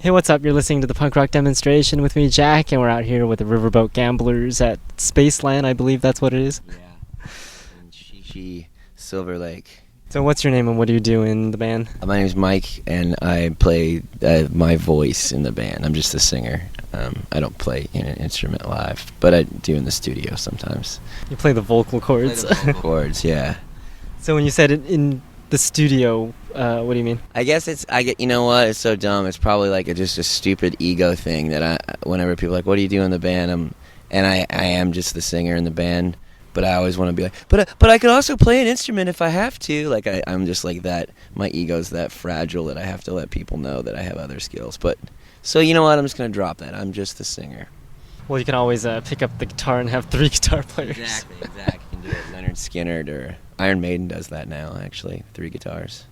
Hey, what's up? You're listening to the Punk Rock Demonstration with me, Jack, and we're out here with the Riverboat Gamblers at Spaceland, I believe that's what it is. Yeah, in Shishi, Silver Lake. So what's your name and what do you do in the band? My name is Mike, and I play my voice in the band. I'm just a singer. I don't play an instrument live, but I do in the studio sometimes. You play the vocal cords. Play the vocal cords, yeah. So when you said it in the studio, what do you mean? I guess you know what, it's so dumb. It's probably like just a stupid ego thing that whenever people are like, what do you do in the band? I am just the singer in the band, but I always want to be like, but I could also play an instrument if I have to. Like I'm just like that. My ego's that fragile that I have to let people know that I have other skills. But so you know what, I'm just gonna drop that. I'm just the singer. Well, you can always pick up the guitar and have 3 guitar players. Exactly. You can do it. Leonard Skinner or Iron Maiden does that now, actually. 3 guitars.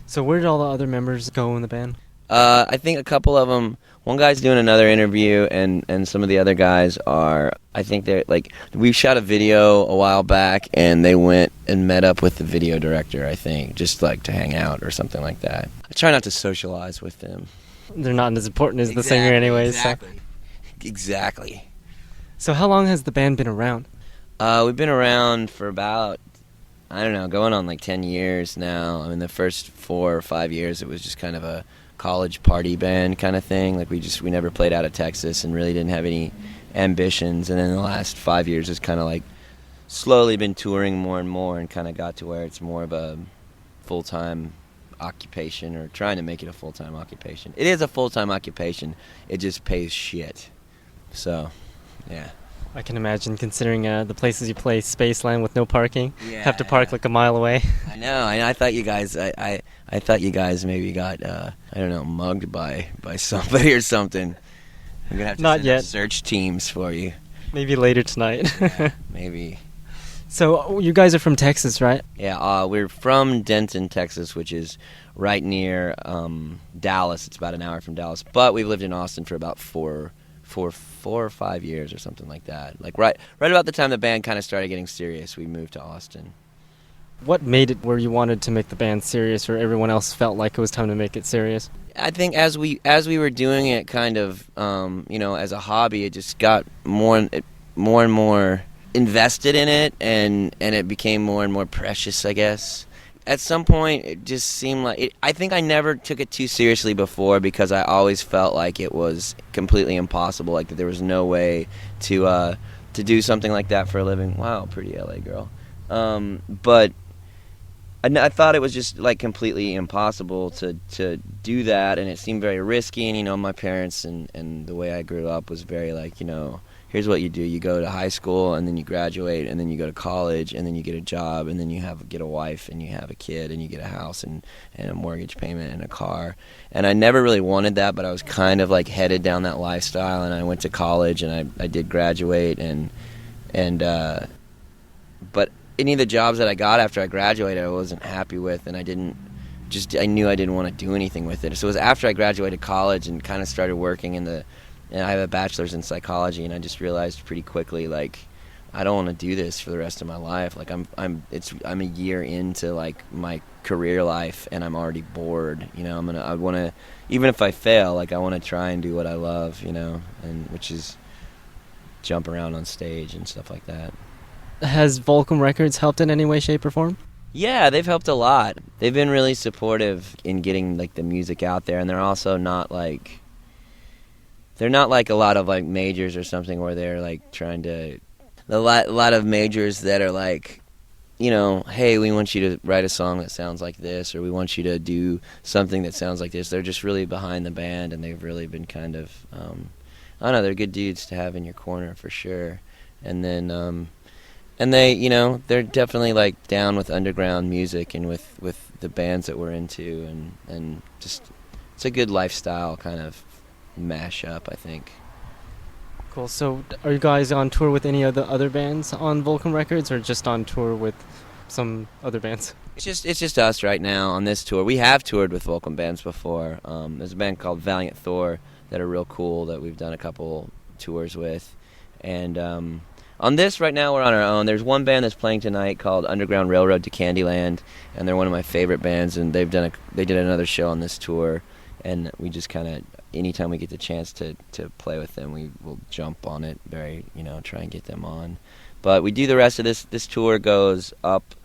So where did all the other members go in the band? I think a couple of them. One guy's doing another interview, and some of the other guys are. I think they're like. We shot a video a while back, and they went and met up with the video director. I think just like to hang out or something like that. I try not to socialize with them. They're not as important as the singer, anyways. Exactly. So how long has the band been around? We've been around for about, I don't know, going on like 10 years now. I mean, the first 4 or 5 years, it was just kind of a college party band kind of thing. Like we never played out of Texas and really didn't have any ambitions. And then the last 5 years has kind of like slowly been touring more and more and kind of got to where it's more of a full-time occupation, or trying to make it a full-time occupation. It is a full-time occupation. It just pays shit. So, yeah. I can imagine, considering the places you play, Spaceland with no parking. Yeah, have to park like a mile away. I know. I thought you guys. I thought you guys maybe got I don't know, mugged by somebody or something. I'm gonna have to Not send yet. up search teams for you. Maybe later tonight. Yeah, maybe. So you guys are from Texas, right? Yeah. We're from Denton, Texas, which is right near Dallas. It's about an hour from Dallas, but we've lived in Austin for about four or 5 years or something like that. Like right about the time the band kind of started getting serious, we moved to Austin. What made it where you wanted to make the band serious, or everyone else felt like it was time to make it serious? I think as we were doing it kind of, as a hobby, it just got more and more invested in it, and it became more and more precious, I guess. At some point, it just seemed like I think I never took it too seriously before, because I always felt like it was completely impossible, like that there was no way to do something like that for a living. Wow, pretty LA girl. But I thought it was just like completely impossible to do that, and it seemed very risky. And my parents and the way I grew up was very like, here's what you do. You go to high school, and then you graduate, and then you go to college, and then you get a job, and then you get a wife, and you have a kid, and you get a house and a mortgage payment and a car. And I never really wanted that, but I was kind of like headed down that lifestyle, and I went to college, and I did graduate, but any of the jobs that I got after I graduated, I wasn't happy with, and I knew I didn't want to do anything with it. So it was after I graduated college and kind of started working and I have a bachelor's in psychology, and I just realized pretty quickly, like, I don't want to do this for the rest of my life. Like I'm a year into like my career life, and I'm already bored. I want to, even if I fail, like I want to try and do what I love, and which is jump around on stage and stuff like that. Has Volcom Records helped in any way, shape, or form? Yeah, they've helped a lot. They've been really supportive in getting like the music out there, and they're also not like. They're not like a lot of like majors or something where they're like trying to. A lot of majors that are like, hey, we want you to write a song that sounds like this, or we want you to do something that sounds like this. They're just really behind the band, and they've really been kind of, I don't know, they're good dudes to have in your corner for sure. And then, and they, they're definitely like down with underground music and with the bands that we're into, and just it's a good lifestyle kind of mash up, I think. Cool. So are you guys on tour with any of the other bands on Volcom Records, or just on tour with some other bands? It's just us right now on this tour. We have toured with Volcom bands before. There's a band called Valiant Thor that are real cool that we've done a couple tours with, and on this right now we're on our own. There's one band that's playing tonight called Underground Railroad to Candyland, and they're one of my favorite bands, and they did another show on this tour and we just kind of, anytime we get the chance to play with them, we will jump on it, try and get them on. But we do the rest of this tour goes up.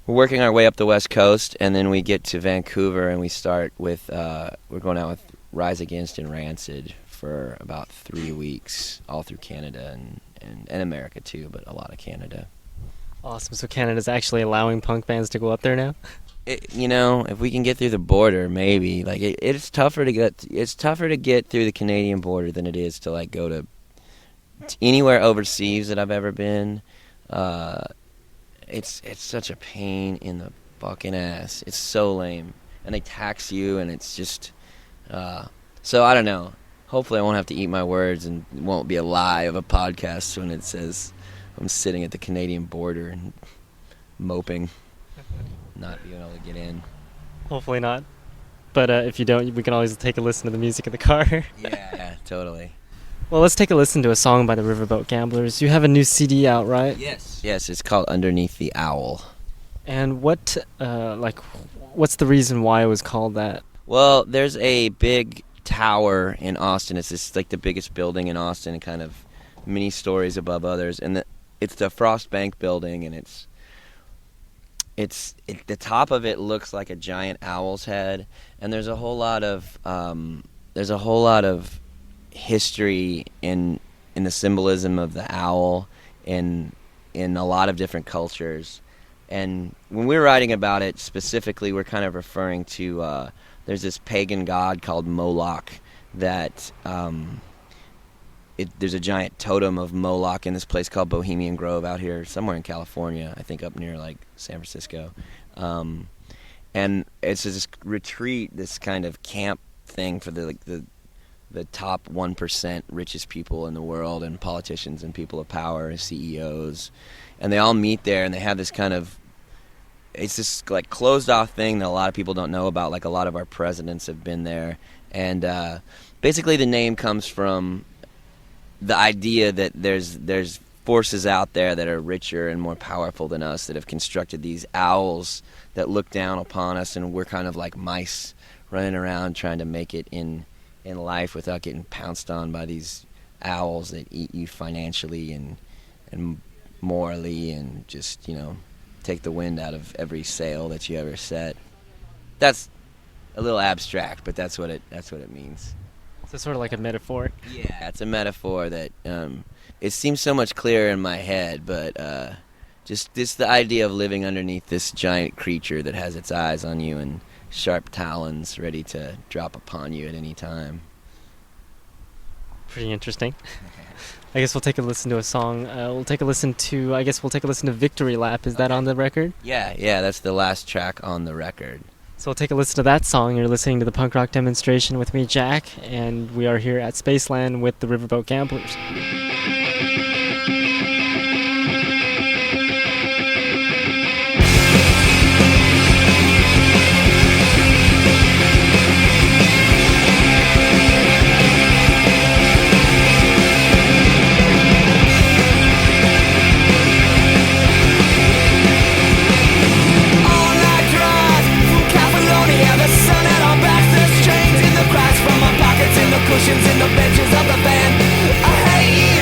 We're working our way up the West Coast, and then we get to Vancouver, and we start with, we're going out with Rise Against and Rancid for about 3 weeks, all through Canada and America too, but a lot of Canada. Awesome. So Canada's actually allowing punk bands to go up there now? If we can get through the border, maybe. Like it's tougher to get through the Canadian border than it is to like go to anywhere overseas that I've ever been. It's such a pain in the fucking ass. It's so lame, and they tax you, and it's just. So I don't know. Hopefully, I won't have to eat my words, and it won't be a lie of a podcast when it says I'm sitting at the Canadian border and moping, not being able to get in. Hopefully not. But if you don't, we can always take a listen to the music in the car. Yeah, totally. Well, let's take a listen to a song by the Riverboat Gamblers. You have a new CD out, right? Yes, it's called Underneath the Owl. And what's the reason why it was called that? Well, there's a big tower in Austin. It's this, like the biggest building in Austin, kind of many stories above others, and it's the Frost Bank building, and the top of it looks like a giant owl's head, and there's a whole lot of history in the symbolism of the owl in a lot of different cultures. And when we're writing about it specifically, we're kind of referring to there's this pagan god called Moloch that there's a giant totem of Moloch in this place called Bohemian Grove out here somewhere in California, I think up near like San Francisco. And it's this retreat, this kind of camp thing for the top 1% richest people in the world, and politicians and people of power, CEOs. And they all meet there, and they have this kind of, it's this like closed off thing that a lot of people don't know about. Like a lot of our presidents have been there. And basically the name comes from the idea that there's forces out there that are richer and more powerful than us that have constructed these owls that look down upon us, and we're kind of like mice running around trying to make it in life without getting pounced on by these owls that eat you financially and morally, and just, take the wind out of every sail that you ever set. That's a little abstract, but that's what it means. So sort of like a metaphor. Yeah, it's a metaphor that it seems so much clearer in my head, but just the idea of living underneath this giant creature that has its eyes on you and sharp talons ready to drop upon you at any time. Pretty interesting. I guess we'll take a listen to a song. We'll take a listen to Victory Lap. Is that on the record? Yeah, that's the last track on the record. So we'll take a listen to that song. You're listening to the Punk Rock Demonstration with me, Jack, and we are here at Spaceland with the Riverboat Gamblers. Cushions in the benches of the van. I hate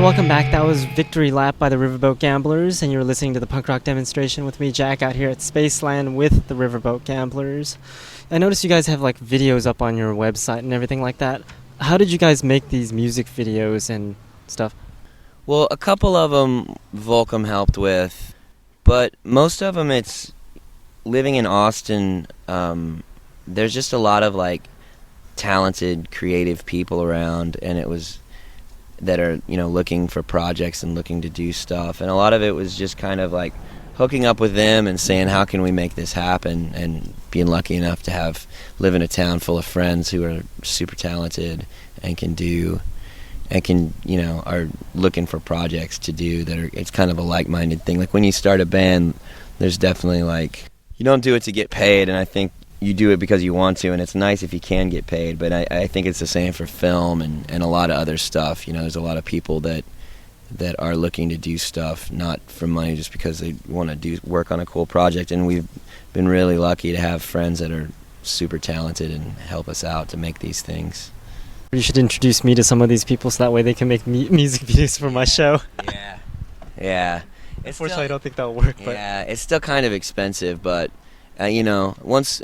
welcome back. That was Victory Lap by the Riverboat Gamblers, and you're listening to the punk rock demonstration with me, Jack, out here at Spaceland with the Riverboat Gamblers. I noticed you guys have like videos up on your website and everything like that. How did you guys make these music videos and stuff? Well, a couple of them Volcom helped with, but most of them it's living in Austin. There's just a lot of like talented, creative people around, and it was that are looking for projects and looking to do stuff, and a lot of it was just kind of like hooking up with them and saying how can we make this happen, and being lucky enough to live in a town full of friends who are super talented and are looking for projects to do that are, it's kind of a like-minded thing. Like when you start a band, there's definitely like, you don't do it to get paid, and I think you do it because you want to, and it's nice if you can get paid, but I think it's the same for film and a lot of other stuff. There's a lot of people that are looking to do stuff not for money, just because they want to work on a cool project, and we've been really lucky to have friends that are super talented and help us out to make these things. You should introduce me to some of these people so that way they can make music videos for my show. Yeah. Unfortunately, I don't think that'll work. But yeah, it's still kind of expensive, but once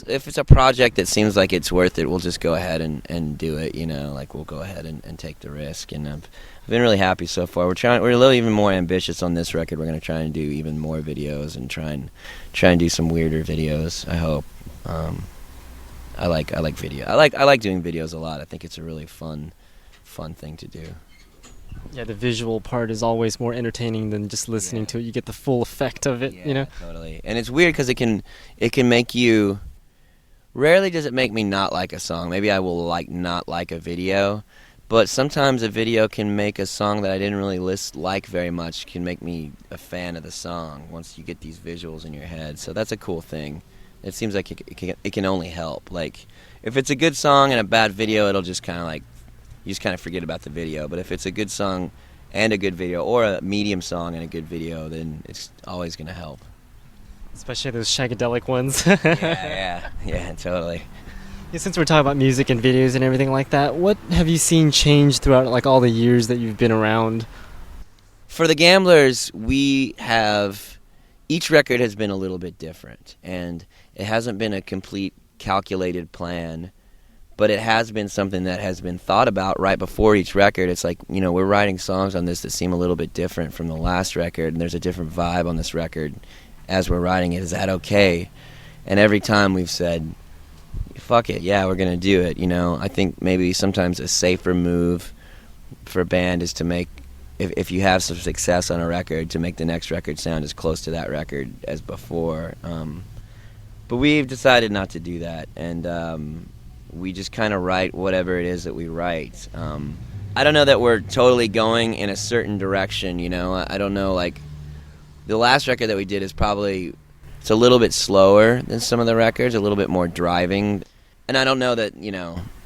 if it's a project that seems like it's worth it, we'll just go ahead and do it. Like we'll go ahead and take the risk. And I've been really happy so far. We're a little even more ambitious on this record. We're going to try and do even more videos and try and do some weirder videos, I hope. I like video. I like doing videos a lot. I think it's a really fun thing to do. Yeah, the visual part is always more entertaining than just listening to it. You get the full effect of it, Totally. And it's weird because it can make you. Rarely does it make me not like a song. Maybe I will not like a video, but sometimes a video can make a song that I didn't really like very much, can make me a fan of the song once you get these visuals in your head. So that's a cool thing. It seems like it can only help. Like if it's a good song and a bad video, it'll just kind of like, you just kind of forget about the video. But if it's a good song and a good video, or a medium song and a good video, then it's always going to help. Especially those shagadelic ones. Yeah, totally. Yeah, since we're talking about music and videos and everything like that, what have you seen change throughout like all the years that you've been around? For the Gamblers, each record has been a little bit different, and it hasn't been a complete calculated plan, but it has been something that has been thought about right before each record. It's like, we're writing songs on this that seem a little bit different from the last record, and there's a different vibe on this record as we're writing it. Is that okay? And every time we've said, fuck it, yeah, we're going to do it. I think maybe sometimes a safer move for a band is to make, if you have some success on a record, to make the next record sound as close to that record as before. But we've decided not to do that, and we just kind of write whatever it is that we write. I don't know that we're totally going in a certain direction, I don't know, like, the last record that we did is probably, it's a little bit slower than some of the records, a little bit more driving. And I don't know that,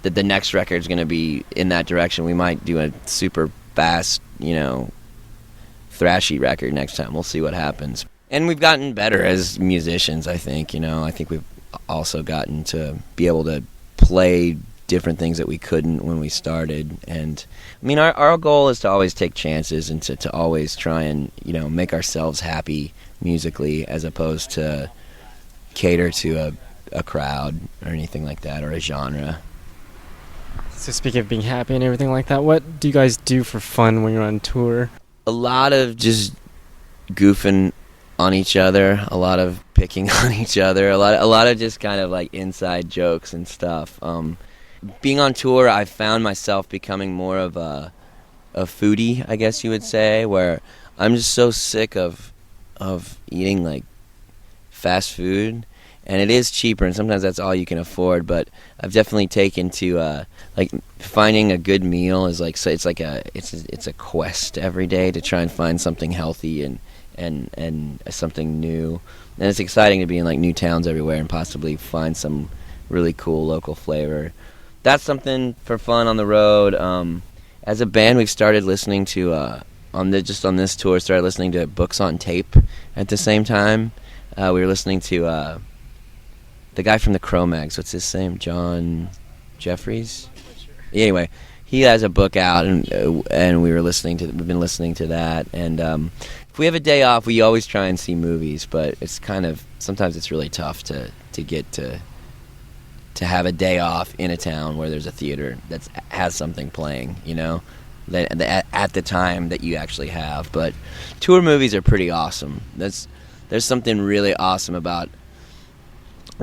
that the next record's going to be in that direction. We might do a super fast, thrashy record next time. We'll see what happens. And we've gotten better as musicians, I think. I think we've also gotten to be able to play different things that we couldn't when we started. And I mean, our goal is to always take chances and to always try and make ourselves happy musically, as opposed to cater to a crowd or anything like that, or a genre. So speaking of being happy and everything like that, what do you guys do for fun when you're on tour? A lot of just goofing on each other, a lot of picking on each other, a lot of just kind of like inside jokes and stuff. Being on tour, I found myself becoming more of a foodie, I guess you would say, where I'm just so sick of eating like fast food, and it is cheaper, and sometimes that's all you can afford. But I've definitely taken to like finding a good meal is like, so it's like it's a quest every day to try and find something healthy and something new. And it's exciting to be in like new towns everywhere and possibly find some really cool local flavor. That's something for fun on the road. As a band, we've started listening to on this tour, started listening to books on tape at the same time. We were listening to the guy from the Cro-Mags. What's his name? John Jeffries? Anyway, he has a book out, and we've been listening to that. And if we have a day off, we always try and see movies, but it's sometimes it's really tough to get to have a day off in a town where there's a theater that has something playing, that at the time that you actually have. But tour movies are pretty awesome. There's something really awesome about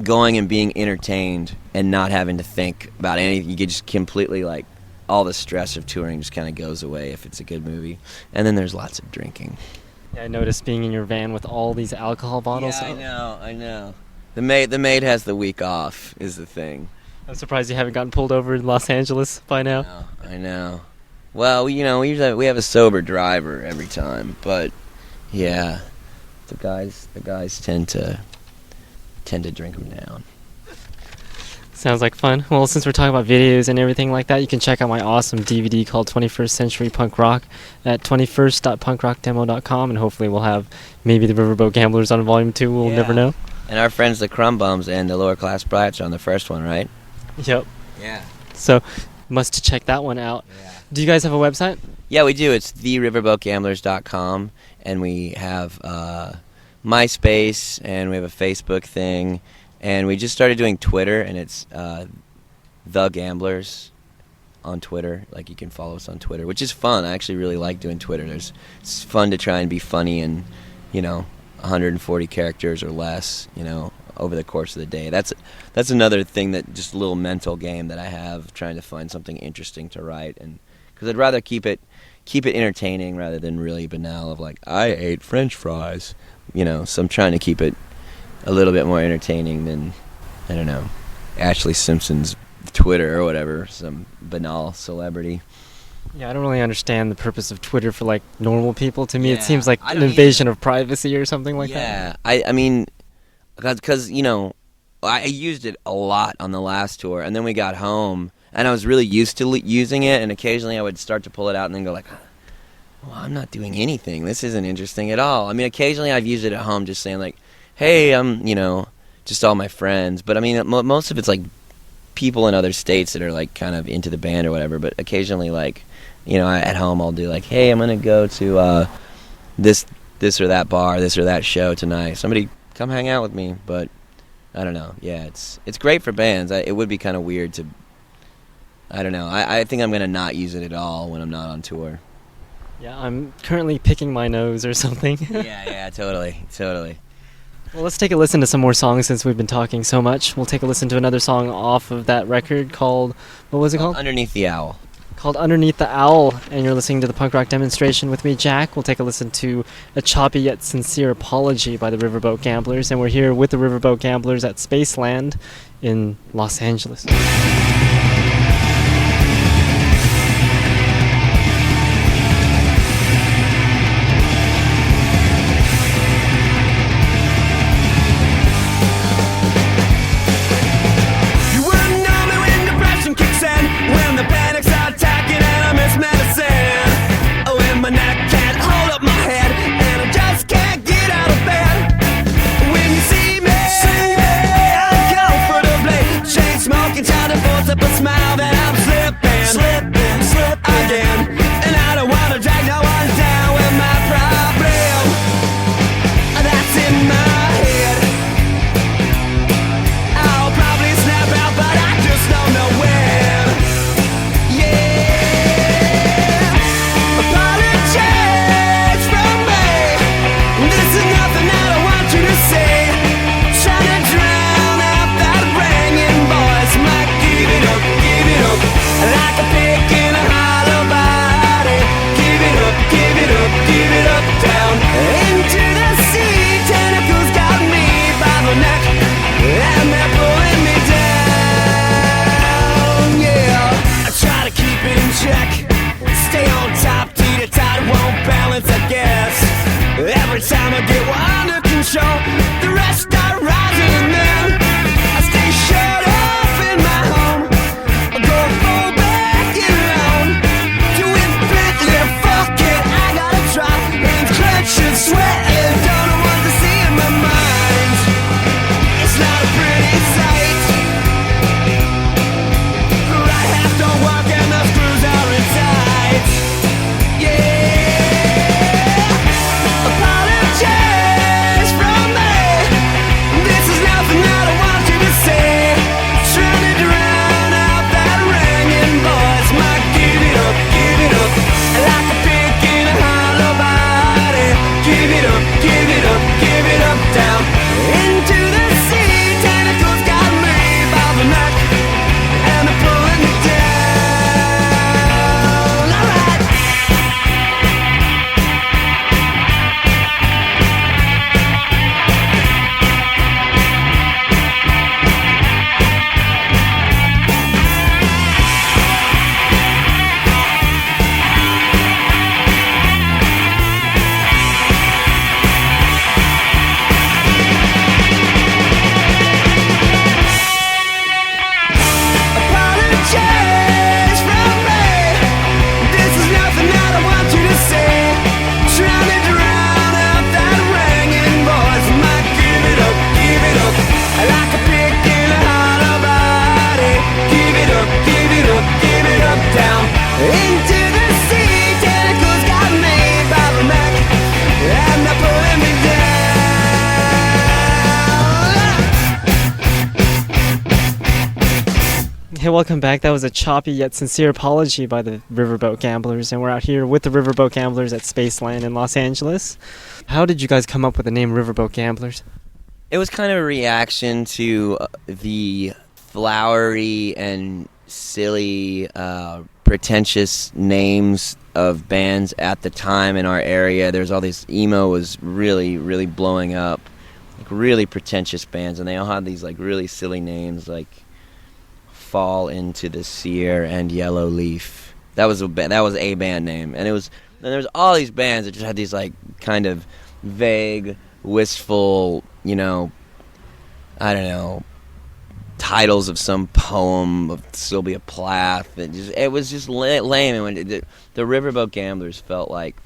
going and being entertained and not having to think about anything. You get just completely, like, all the stress of touring just kind of goes away if it's a good movie. And then there's lots of drinking. Yeah, I noticed being in your van with all these alcohol bottles. Yeah, I know. The maid has the week off is the thing. I'm surprised you haven't gotten pulled over in Los Angeles by now. I know. Well, we usually have a sober driver every time, but yeah, the guys tend to drink them down. Sounds like fun. Well, since we're talking about videos and everything like that, you can check out my awesome DVD called 21st Century Punk Rock at 21st.punkrockdemo.com, and hopefully we'll have maybe the Riverboat Gamblers on Volume 2. We'll never know. And our friends the Crumb Bums and the Lower Class Brats are on the first one, right? Yep. Yeah. So, must check that one out. Yeah. Do you guys have a website? Yeah, we do. It's theriverboatgamblers.com, and we have MySpace, and we have a Facebook thing. And we just started doing Twitter, and it's The Gamblers on Twitter. Like, you can follow us on Twitter, which is fun. I actually really like doing Twitter. It's fun to try and be funny and, 140 characters or less, over the course of the day. That's another thing, that just a little mental game that I have, trying to find something interesting to write, and because I'd rather keep it entertaining rather than really banal of, like, I ate French fries, So I'm trying to keep it a little bit more entertaining than, I don't know, Ashley Simpson's Twitter or whatever, some banal celebrity. Yeah, I don't really understand the purpose of Twitter for, like, normal people. To me, it seems like an don't invasion of privacy or something like that. Yeah, I mean, because, I used it a lot on the last tour, and then we got home, and I was really used to using it, and occasionally I would start to pull it out and then go like, well, I'm not doing anything. This isn't interesting at all. I mean, occasionally I've used it at home just saying, like, hey, I'm, just all my friends. But, I mean, most of it's, like, people in other states that are, like, kind of into the band or whatever. But occasionally, like, at home I'll do, like, hey, I'm going to go to this or that bar, this or that show tonight. Somebody come hang out with me. But, I don't know. Yeah, it's great for bands. It would be kind of weird to, I don't know. I think I'm going to not use it at all when I'm not on tour. Yeah, I'm currently picking my nose or something. Yeah, totally. Well, let's take a listen to some more songs since we've been talking so much. We'll take a listen to another song off of that record called, what was it called? Underneath the Owl. Called Underneath the Owl, and you're listening to the Punk Rock Demonstration with me, Jack. We'll take a listen to A Choppy Yet Sincere Apology by the Riverboat Gamblers, and we're here with the Riverboat Gamblers at Spaceland in Los Angeles. Smoking, trying to Hey, welcome back. That was a choppy yet sincere apology by the Riverboat Gamblers, and we're out here with the Riverboat Gamblers at Spaceland in Los Angeles. How did you guys come up with the name Riverboat Gamblers? It was kind of a reaction to the flowery and silly, pretentious names of bands at the time in our area. There's all these, emo was really, really blowing up, like really pretentious bands, and they all had these like really silly names, like Fall Into the Sear and Yellow Leaf. That was a band name, and there was all these bands that just had these like kind of vague, wistful, I don't know, titles of some poem of Sylvia Plath. It was just lame. And when the Riverboat Gamblers felt like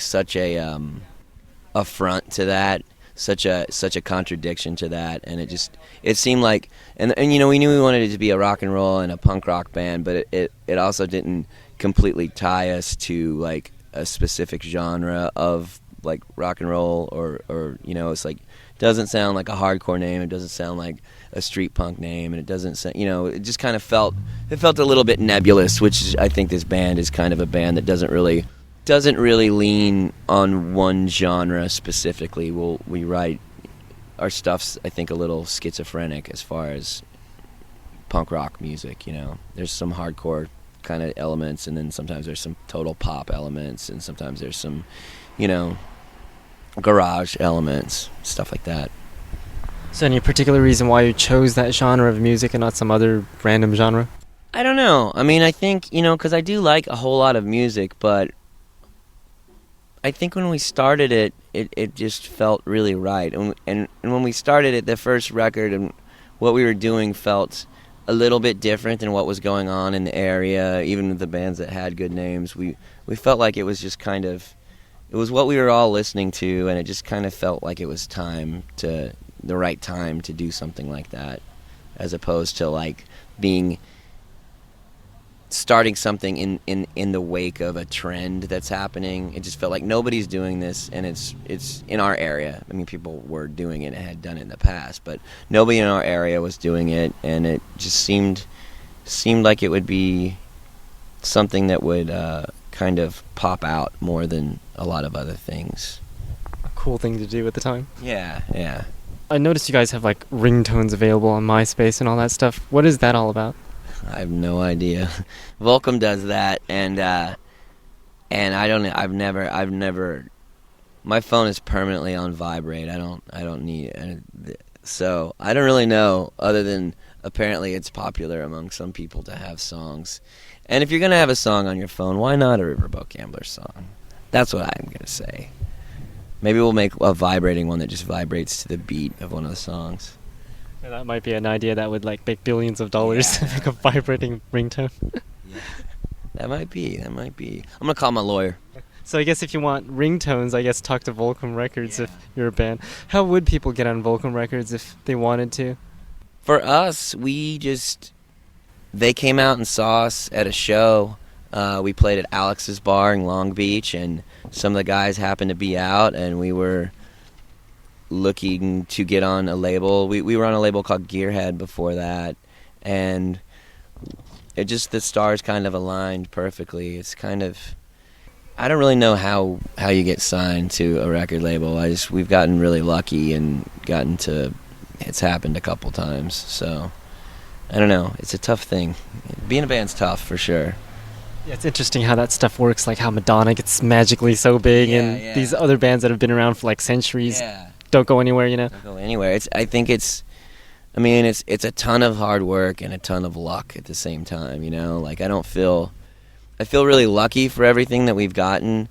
such a affront to that, such a contradiction to that, and it seemed like, and we knew we wanted it to be a rock and roll and a punk rock band, but it also didn't completely tie us to like a specific genre of like rock and roll or it's like, doesn't sound like a hardcore name, it doesn't sound like a street punk name, and it doesn't sound, it just kind of felt a little bit nebulous, which I think this band is kind of a band that doesn't really lean on one genre specifically. We write our stuff's, I think, a little schizophrenic as far as punk rock music. There's some hardcore kind of elements, and then sometimes there's some total pop elements, and sometimes there's some garage elements, stuff like that. So any particular reason why you chose that genre of music and not some other random genre? I don't know. I mean, I think, because I do like a whole lot of music, but I think when we started it just felt really right. And when we started it, the first record and what we were doing felt a little bit different than what was going on in the area, even with the bands that had good names. We felt like it was just kind of, it was what we were all listening to, and it just kind of felt like it was the right time to do something like that, as opposed to like starting something in the wake of a trend that's happening. It just felt like nobody's doing this, and it's in our area. I mean, people were doing it and had done it in the past, but nobody in our area was doing it, and it just seemed like it would be something that would kind of pop out more than a lot of other things. A cool thing to do at the time. Yeah. I noticed you guys have like ringtones available on MySpace and all that stuff. What is that all about? I have no idea. Volcom does that, and I don't. I've never. My phone is permanently on vibrate. I don't need it. So I don't really know, other than apparently it's popular among some people to have songs. And if you're gonna have a song on your phone, why not a Riverboat Gambler song? That's what I'm gonna say. Maybe we'll make a vibrating one that just vibrates to the beat of one of the songs. Yeah, that might be an idea that would like make billions of dollars. Yeah. Make a vibrating ringtone. Yeah. That might be. I'm gonna call my lawyer. So I guess if you want ringtones, I guess talk to Volcom Records. Yeah. If you're a band. How would people get on Volcom Records if they wanted to? For us, they came out and saw us at a show. We played at Alex's Bar in Long Beach, and some of the guys happened to be out, and we were looking to get on a label. We were on a label called Gearhead before that, and the stars kind of aligned perfectly. It's kind of, I don't really know how you get signed to a record label. We've gotten really lucky and it's happened a couple times, so I don't know. It's a tough thing. Being a band's tough, for sure. Yeah, it's interesting how that stuff works, like how Madonna gets magically so big, and these other bands that have been around for like centuries don't go anywhere, Don't go anywhere. I think it's a ton of hard work and a ton of luck at the same time, Like I feel really lucky for everything that we've gotten,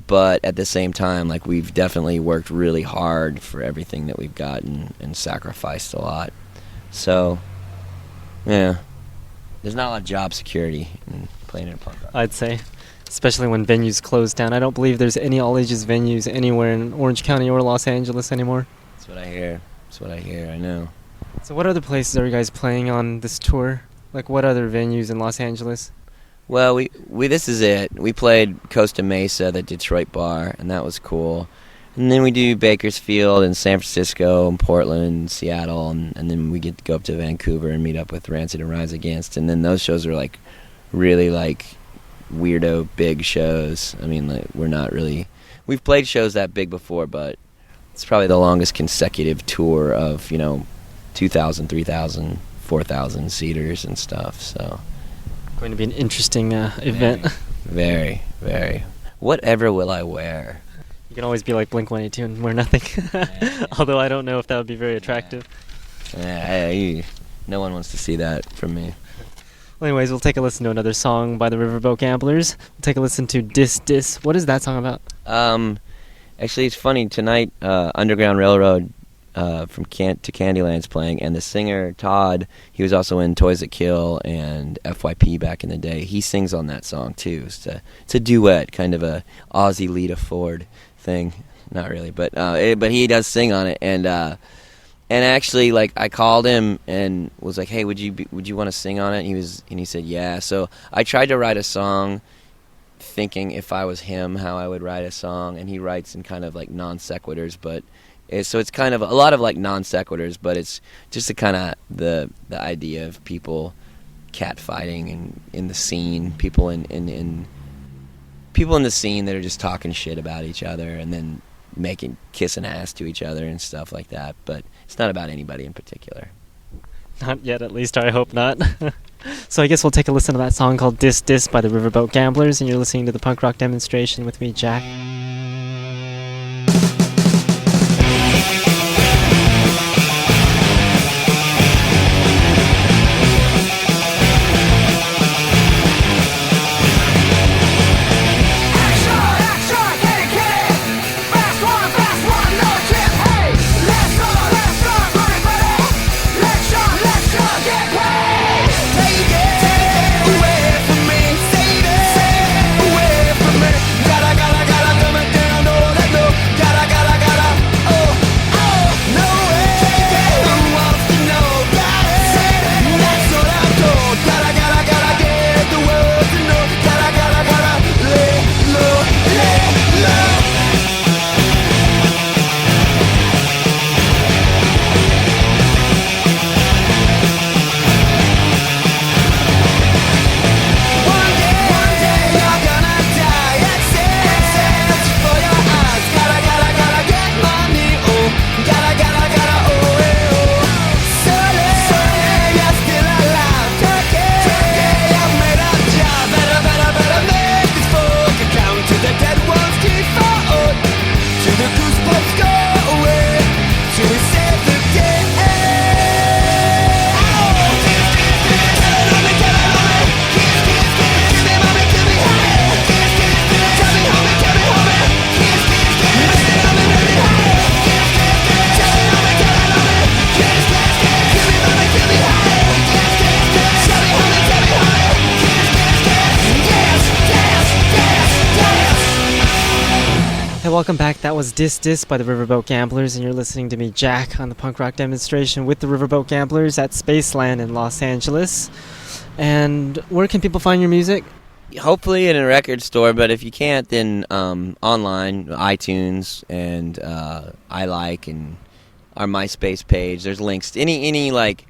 but at the same time, like we've definitely worked really hard for everything that we've gotten and sacrificed a lot. So, yeah, there's not a lot of job security in playing in a punk rock. I'd say, especially when venues close down. I don't believe there's any all-ages venues anywhere in Orange County or Los Angeles anymore. That's what I hear. I know. So what other places are you guys playing on this tour? Like what other venues in Los Angeles? Well, we this is it. We played Costa Mesa, the Detroit bar, and that was cool. And then we do Bakersfield and San Francisco and Portland and Seattle, and then we get to go up to Vancouver and meet up with Rancid and Rise Against. And then those shows are like really like weirdo big shows. I mean, like we're not really, we've played shows that big before, but it's probably the longest consecutive tour of, 2,000, 3,000, 4,000 seaters and stuff. So Going to be an interesting event. very, very. Whatever will I wear? You can always be like Blink-182 and wear nothing. Although I don't know if that would be very attractive. No one wants to see that from me. Well, anyways, we'll take a listen to another song by the Riverboat Gamblers. We'll take a listen to Dis Dis. What is that song about? Actually, it's funny. Tonight, Underground Railroad from to Candyland's playing, and the singer, Todd, he was also in Toys That Kill and FYP back in the day. He sings on that song, too. It's a duet, kind of a Ozzy Lita Ford thing. Not really, but he does sing on it, and actually, like, I called him and was like, "Hey, would you want to sing on it?" And he said, "Yeah." So I tried to write a song, thinking if I was him, how I would write a song, and he writes in kind of like non sequiturs, but so it's kind of a lot of like non sequiturs, but it's just the kind of the idea of people catfighting and in the scene, people in the scene that are just talking shit about each other and then kissing ass to each other and stuff like that. But it's not about anybody in particular. Not yet, at least. I hope not. So I guess we'll take a listen to that song called Dis Dis by the Riverboat Gamblers, and you're listening to the punk rock demonstration with me, Jack. Welcome back. That was Dis Dis by the Riverboat Gamblers, and you're listening to me, Jack, on the punk rock demonstration with the Riverboat Gamblers at Spaceland in Los Angeles. And where can people find your music? Hopefully in a record store, but if you can't, then online, iTunes, and and our MySpace page. There's links to any like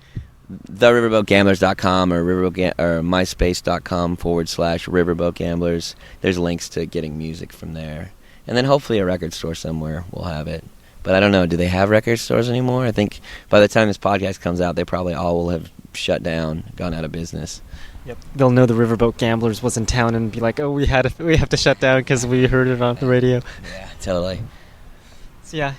theriverboatgamblers.com or myspace.com/Riverboat Gamblers. There's links to getting music from there. And then hopefully a record store somewhere will have it. But I don't know, do they have record stores anymore? I think by the time this podcast comes out, they probably all will have shut down, gone out of business. Yep. They'll know the Riverboat Gamblers was in town and be like, "Oh, we have to shut down because we heard it on the radio." Yeah, totally. So yeah,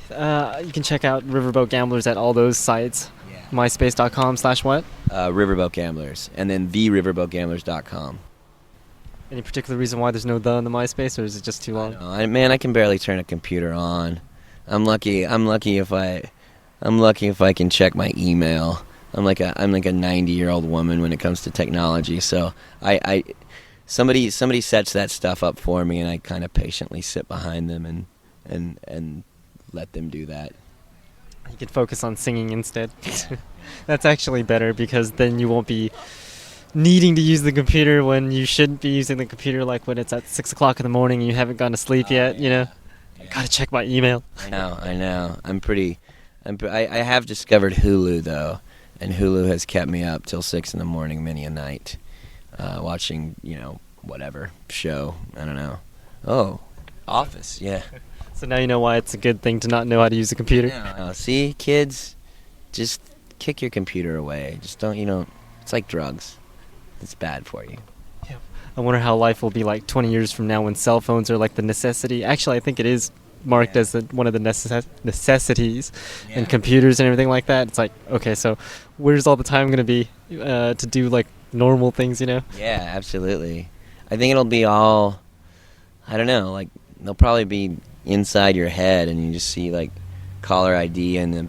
you can check out Riverboat Gamblers at all those sites. Yeah. MySpace.com/what? Riverboat Gamblers, and then theriverboatgamblers.com. Any particular reason why there's no "the" in the MySpace, or is it just too long? I can barely turn a computer on. I'm lucky if I can check my email. I'm like a 90-year-old woman when it comes to technology. So somebody sets that stuff up for me, and I kind of patiently sit behind them and let them do that. You can focus on singing instead. That's actually better, because then you won't be needing to use the computer when you shouldn't be using the computer, like when it's at 6 o'clock in the morning and you haven't gone to sleep yet, you know? Gotta check my email. I know. I have discovered Hulu though, and Hulu has kept me up till 6 a.m. many a night, watching whatever show. I don't know. Oh, Office. Yeah. So now you know why it's a good thing to not know how to use a computer. See, kids, just kick your computer away. Just don't. It's like drugs. It's bad for you. Yeah. I wonder how life will be like 20 years from now when cell phones are like the necessity. Actually, I think it is marked as one of the necessities, and computers and everything like that. It's like, okay, so where's all the time going to be to do like normal things, Yeah, absolutely. I think it'll be all, I don't know, like they'll probably be inside your head, and you just see like caller ID in the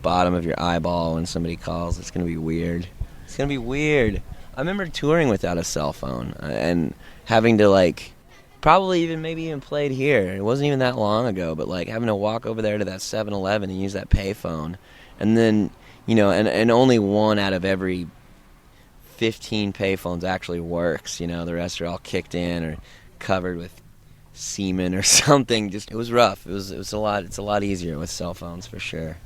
bottom of your eyeball when somebody calls. It's going to be weird. It's going to be weird. I remember touring without a cell phone and having to like probably maybe even played here. It wasn't even that long ago, but like having to walk over there to that 7-Eleven and use that payphone, and then and only one out of every 15 payphones actually works. The rest are all kicked in or covered with semen or something. Just it was rough. It was a lot. It's a lot easier with cell phones for sure.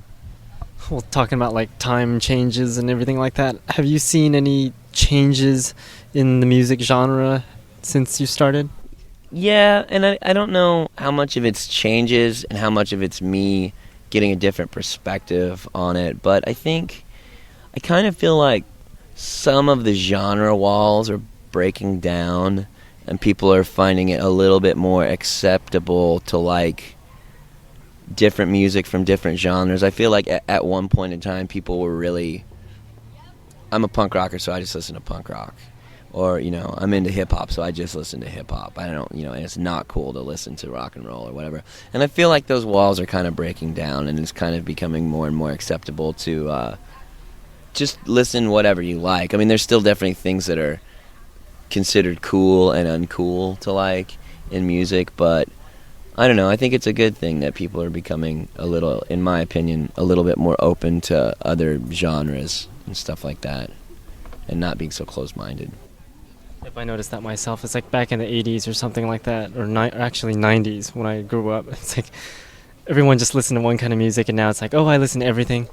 Well, talking about like time changes and everything like that, have you seen any changes in the music genre since you started? Yeah, and I don't know how much of it's changes and how much of it's me getting a different perspective on it, but I think I kind of feel like some of the genre walls are breaking down and people are finding it a little bit more acceptable to like different music from different genres. I feel like at one point in time people were really, I'm a punk rocker, so I just listen to punk rock. Or, I'm into hip-hop, so I just listen to hip-hop. I don't, and it's not cool to listen to rock and roll or whatever. And I feel like those walls are kind of breaking down, and it's kind of becoming more and more acceptable to just listen whatever you like. I mean, there's still definitely things that are considered cool and uncool to like in music, but I don't know. I think it's a good thing that people are becoming a little, in my opinion, a little bit more open to other genres and stuff like that, and not being so close-minded. Yep, I noticed that myself. It's like back in the 80s or something like that, or actually 90s when I grew up. It's like everyone just listened to one kind of music, and now it's like, oh, I listen to everything.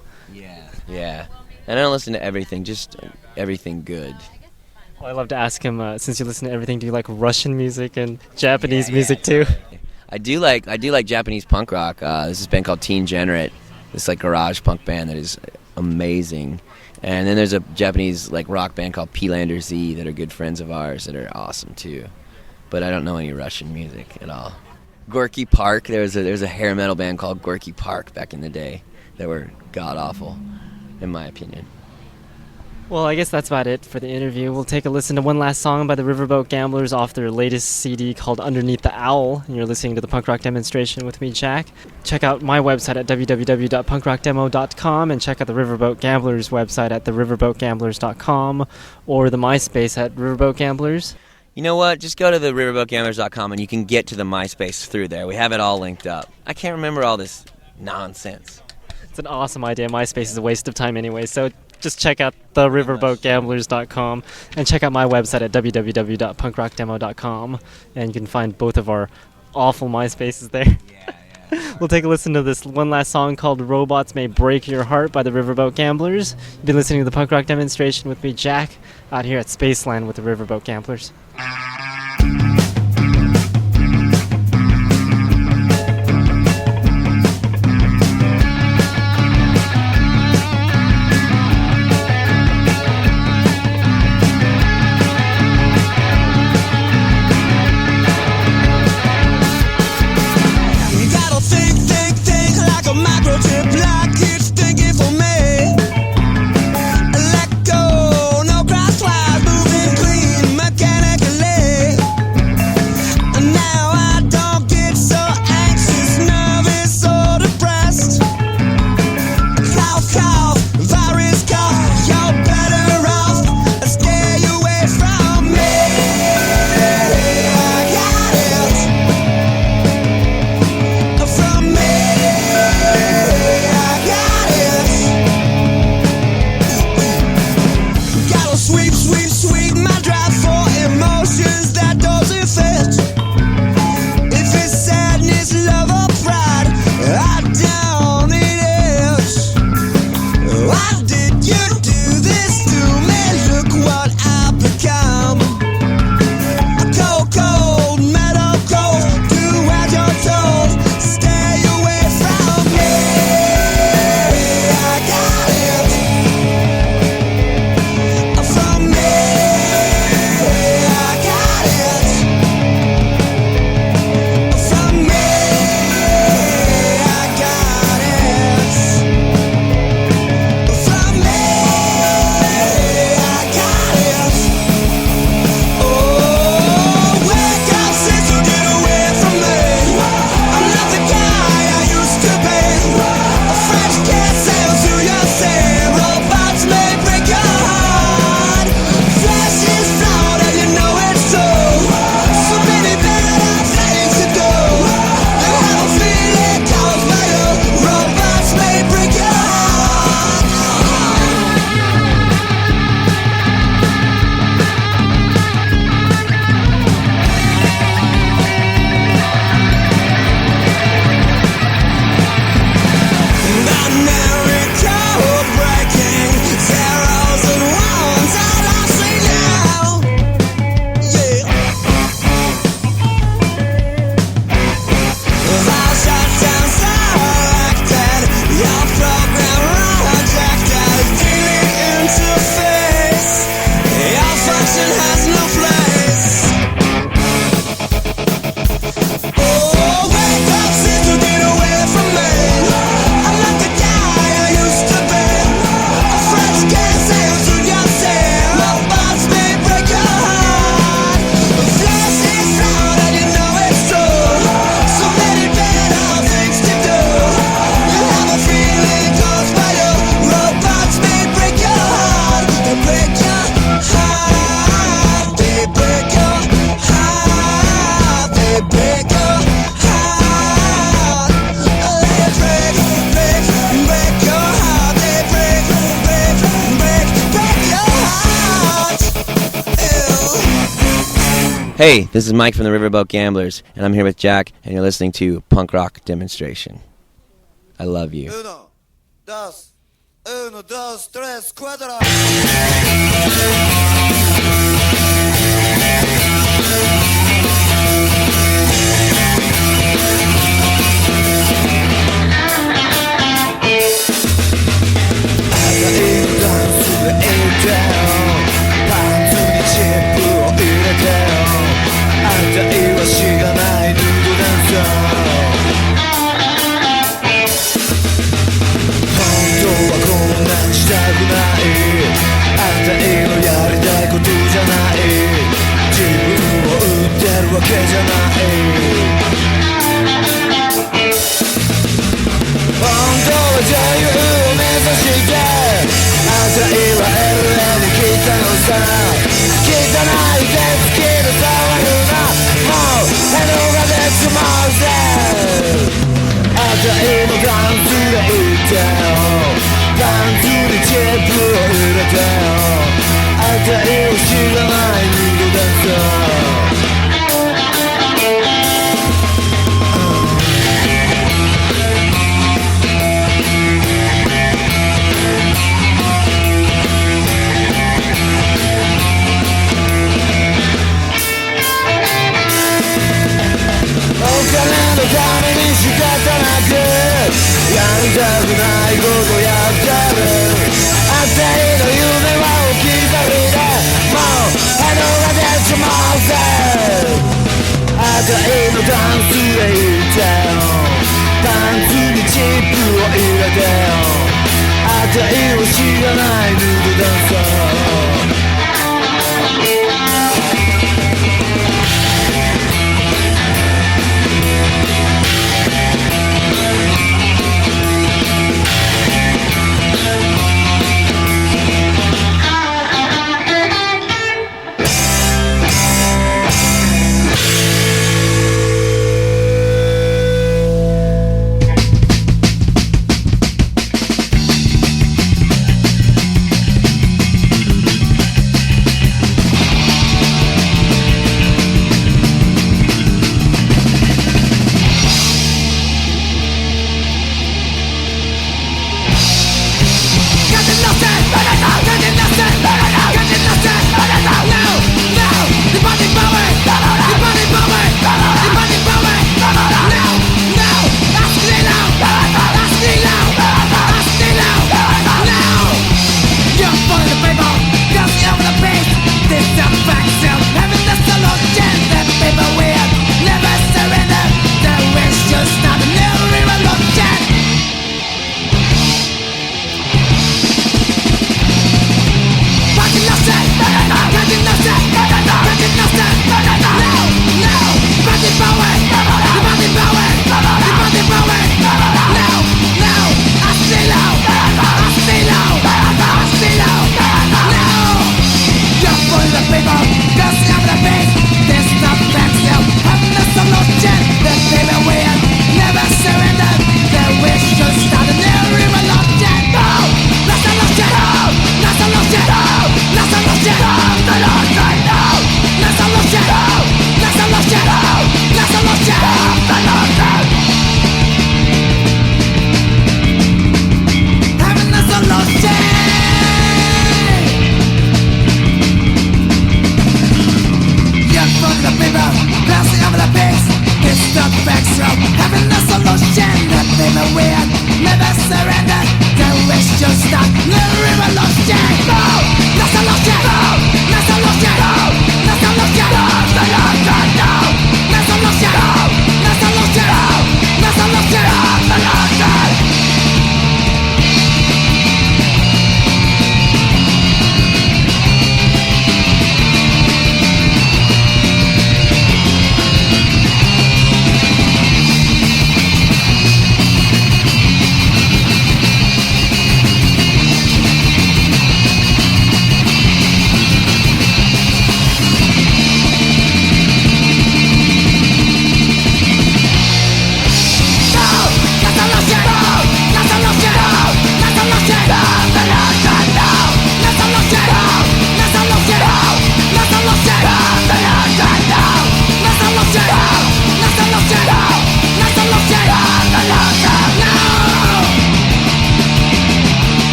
Yeah. And I don't listen to everything, just everything good. Well, I love to ask him, since you listen to everything, do you like Russian music and Japanese music too? I do like Japanese punk rock. There's this band called Teen Generate, this like garage punk band that is amazing. And then there's a Japanese like rock band called P-Lander Z that are good friends of ours that are awesome too. But I don't know any Russian music at all. Gorky Park, there was a hair metal band called Gorky Park back in the day that were god awful, in my opinion. Well, I guess that's about it for the interview. We'll take a listen to one last song by the Riverboat Gamblers off their latest CD called Underneath the Owl. And you're listening to the Punk Rock Demonstration with me, Jack. Check out my website at www.punkrockdemo.com and check out the Riverboat Gamblers website at theriverboatgamblers.com or the MySpace at Riverboat Gamblers. You know what? Just go to the riverboatgamblers.com and you can get to the MySpace through there. We have it all linked up. I can't remember all this nonsense. It's an awesome idea. MySpace is a waste of time anyway, so just check out the riverboatgamblers.com and check out my website at www.punkrockdemo.com, and you can find both of our awful MySpaces there. We'll take a listen to this one last song called Robots May Break Your Heart by the Riverboat Gamblers. You've been listening to the Punk Rock Demonstration with me, Jack, out here at Spaceland with the Riverboat Gamblers. Let go, no crosswise, moving clean, mechanically. Hey, this is Mike from the Riverboat Gamblers, and I'm here with Jack, and you're listening to Punk Rock Demonstration. I love you. Uno, dos, tres, cuatro.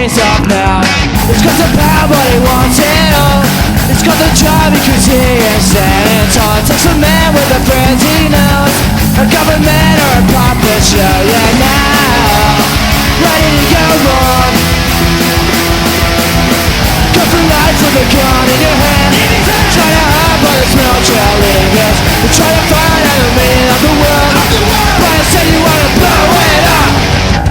pays off now. It's got the power but he wants it all. It's got the job because he is dead. It's all it takes a man with a friend he knows. A government or a puppet show. Yeah, now ready to go wrong. Go through life with a gun in your hand. Try to hide but it's no cheerleaders. You try to find out the meaning of the world, but instead you wanna blow it up.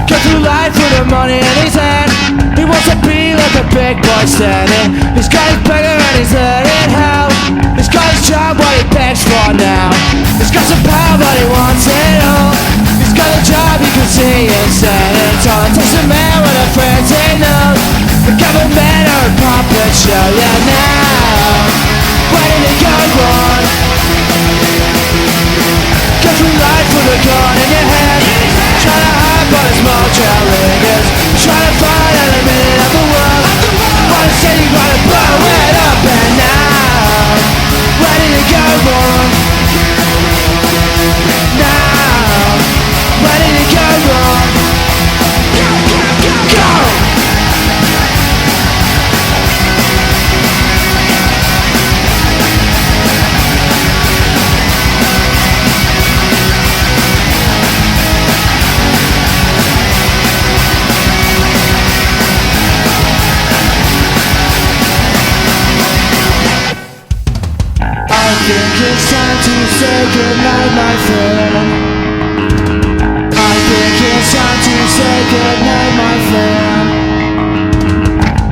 Go through life with the money in his hand. He wants to be like a big boy standing. He's got his beggar and he's letting hell. He's got his job what he begs for now. He's got some power but he wants it all. He's got a job you can see instead. It's all it takes a man with a friend he knows. The government or a puppet show. Yeah, now ready to go wrong. Go through life with a gun in your hand. Try to hide but it's more cheerleaders. Try to find out the meaning of the world, but instead you gotta blow it up. And now ready to go wrong. Now ready to go wrong. Go! I think it's time to say goodnight, my friend. I think it's time to say goodnight, my friend.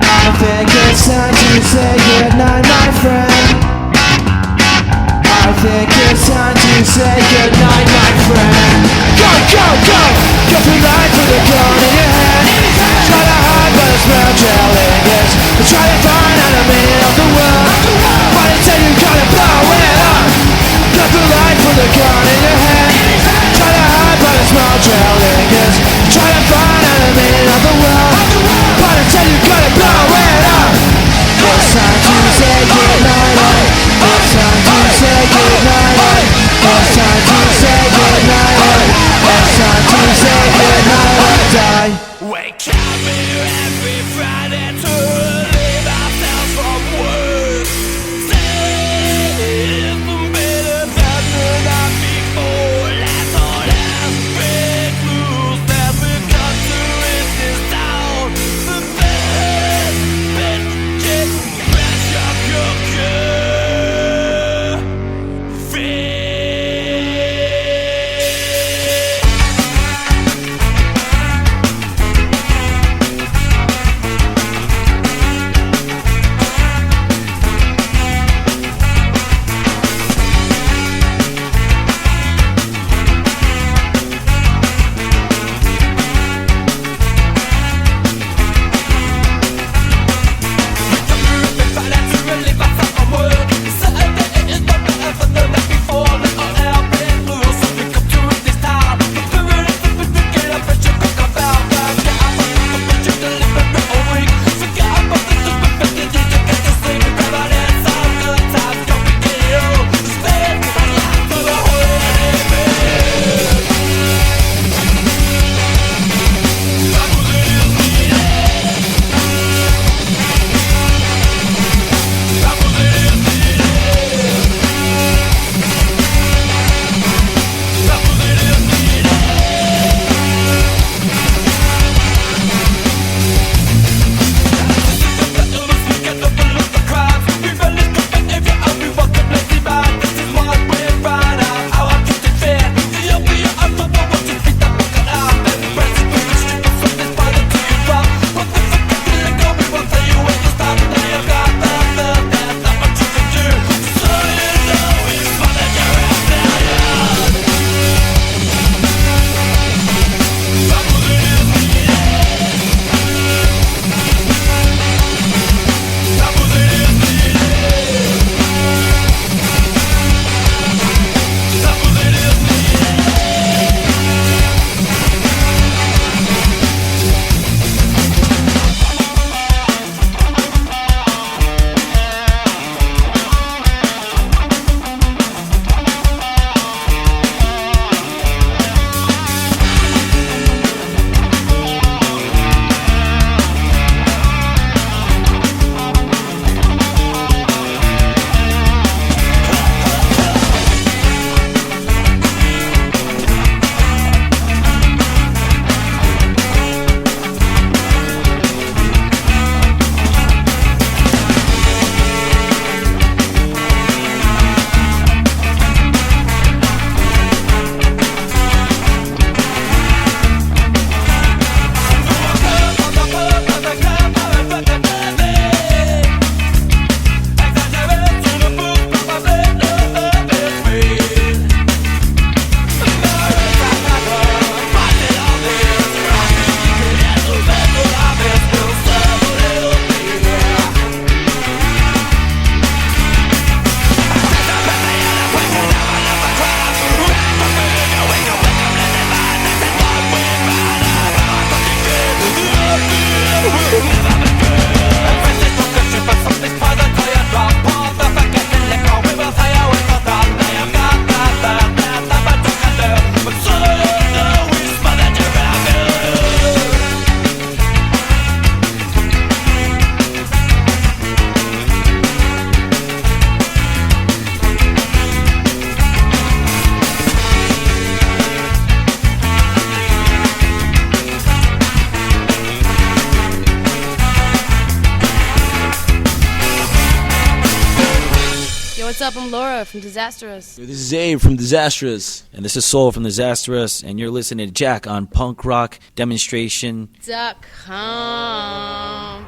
I think it's time to say goodnight, my friend. I think it's time to say goodnight, my friend. Go, go, go! Go through life with a gun in your hand. Try to hide but it's real cheerleaders. Try to find out the meaning of the world, but instead you gotta blow it up. Go through life with a gun in your hand. Try to hide but it's real cheerleaders. Try to find out the meaning of the world, but instead you gotta blow it up. It's time what's up? I'm Laura from Disastrous. This is Abe from Disastrous. And this is Soul from Disastrous. And you're listening to Jack on Punk Rock Demonstration. .com.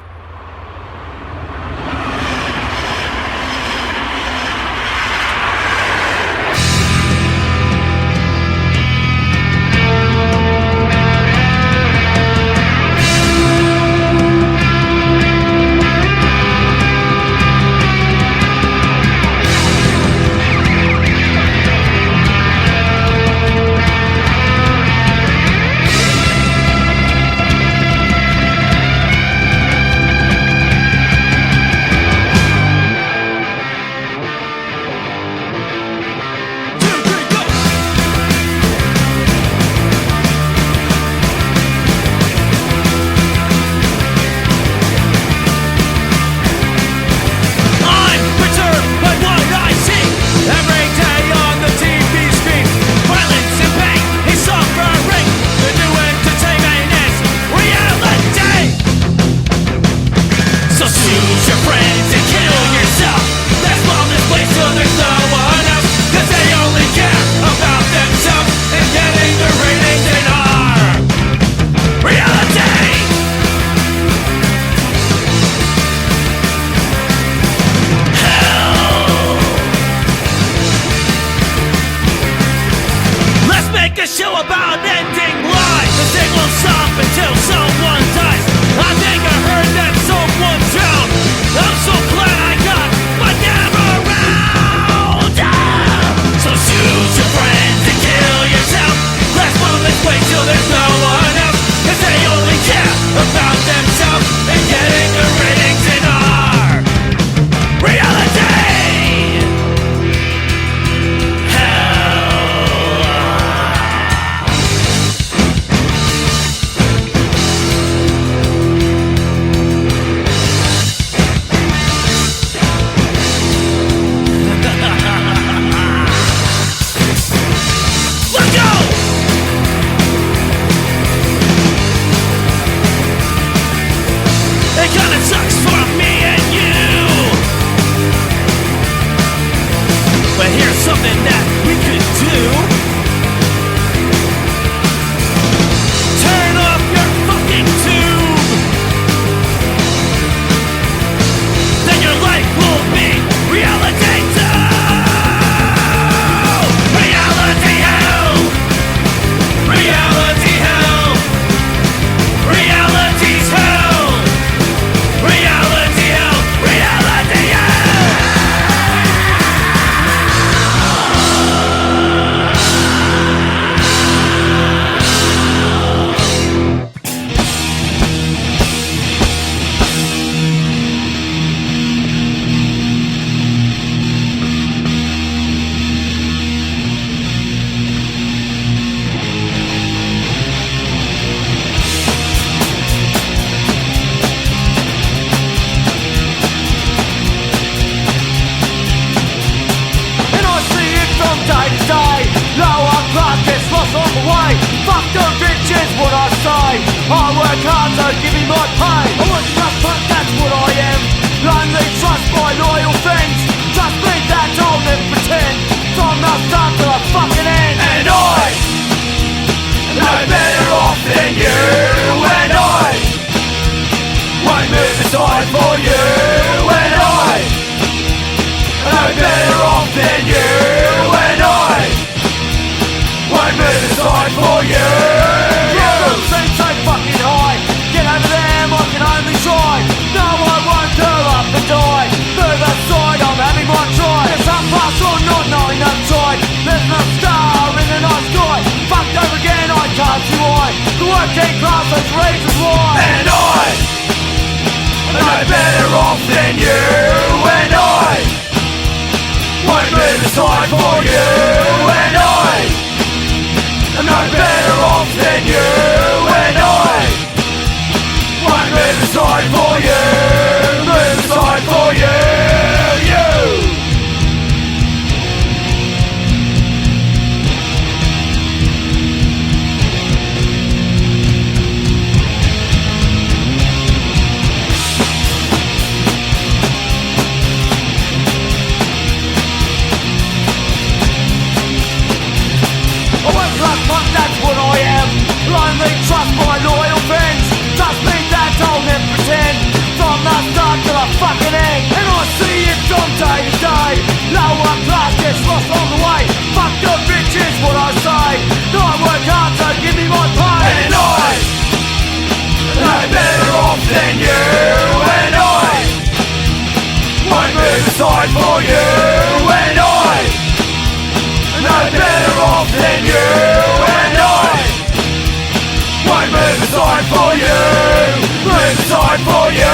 time for you.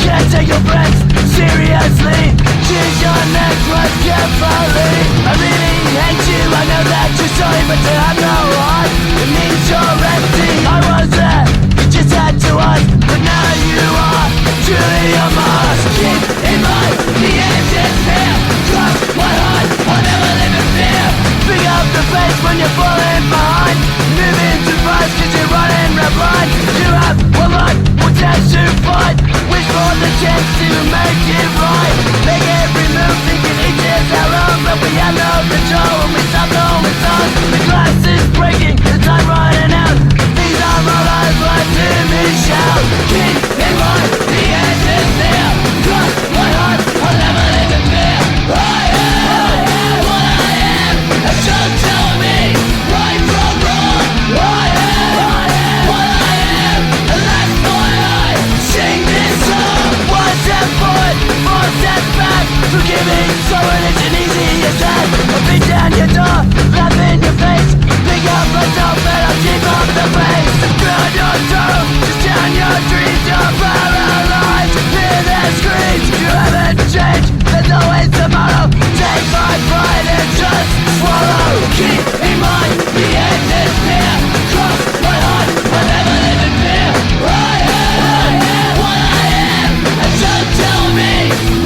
Can't take your friends seriously. Choose your next words carefully. I really hate you, I know that you're sorry, but to have no heart, it means you're empty. I was there, you just had to ask, but now you are truly a must. Keep in mind, the end is here. Cross my heart, I'll never live in fear. Pick up the pace when you're falling behind. Moving too fast cause you're running red blind. You have one life, one chance to fight. Wish for the chance to make it right. Make every move thinking each is our own, but we have no control when we stop knowing songs. The glass is breaking, the time running out. These are my life, but to me shout. Keep in mind, the end is near. Cross my heart, I'll never live in fear. I am what I am, and don't tell me right from wrong. I am what I am, and that's why I sing this song. One step forward, four steps back. Forgiving someone isn't easy as that. I'll beat down your door, laugh in your face. Pick up myself and I'll keep up the pace. Ground your toe, just down your dreams. You're paralyzed, hear their screams. You haven't changed, there's always tomorrow. Take my pride and just swallow. Keep in mind, the end is near. Cross my heart, I'll never live in fear. I am what I am, and don't tell me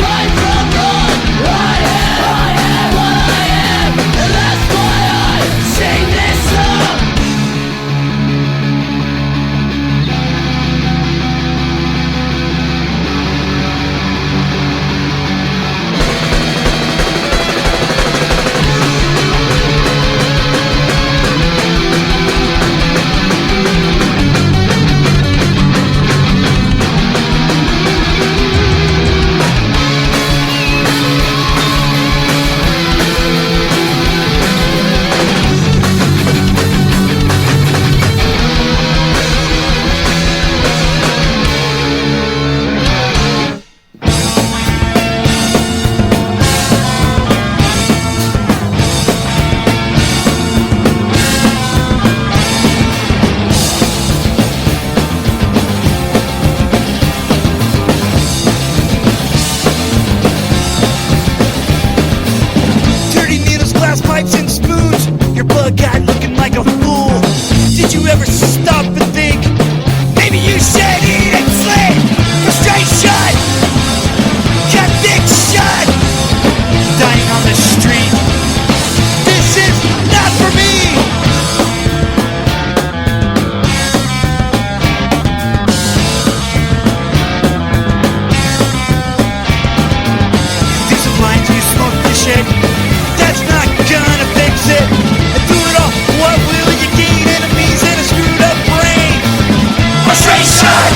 right from wrong. I am what I am, and that's why I sing this song. Dirty needles, glass pipes, and spoons. Your bug-eyed looking like a fool. Did you ever stop and think? Maybe you should eat and sleep. Frustration, conviction, dying on the street. This is not for me. Do some lines, you smoke the shit. That's not gonna fix it. And through it all, what will you gain? Enemies and a screwed up brain. Frustration,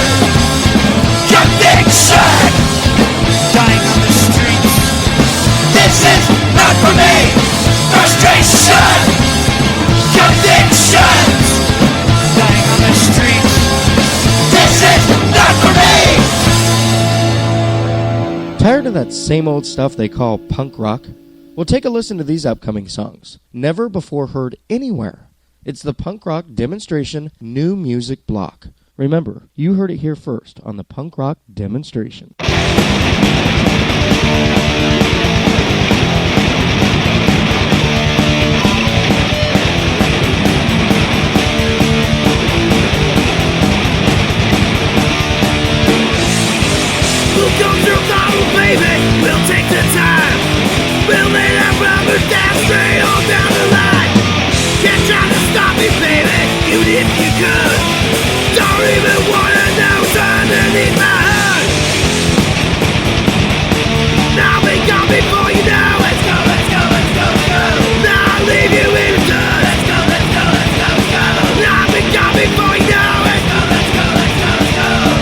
conviction, dying on the streets. This is not for me. Frustration, conviction, dying on the streets. This is not for me. Tired of that same old stuff they call punk rock? Well, take a listen to these upcoming songs. Never before heard anywhere. It's the Punk Rock Demonstration New Music Block. Remember, you heard it here first on the Punk Rock Demonstration. We'll go through bottle, baby. We'll take the time. We'll lay that rubber down straight all down the line. Can't try to stop me, baby, even if you could. Don't even wanna know what's underneath my hood. Now be gone before you know. Let's go, let's go, let's go, let's go. Now I'll leave you in the dust. Let's go, let's go, let's go, let's go. Now be gone before you know. Let's go, let's go, let's go, let's go.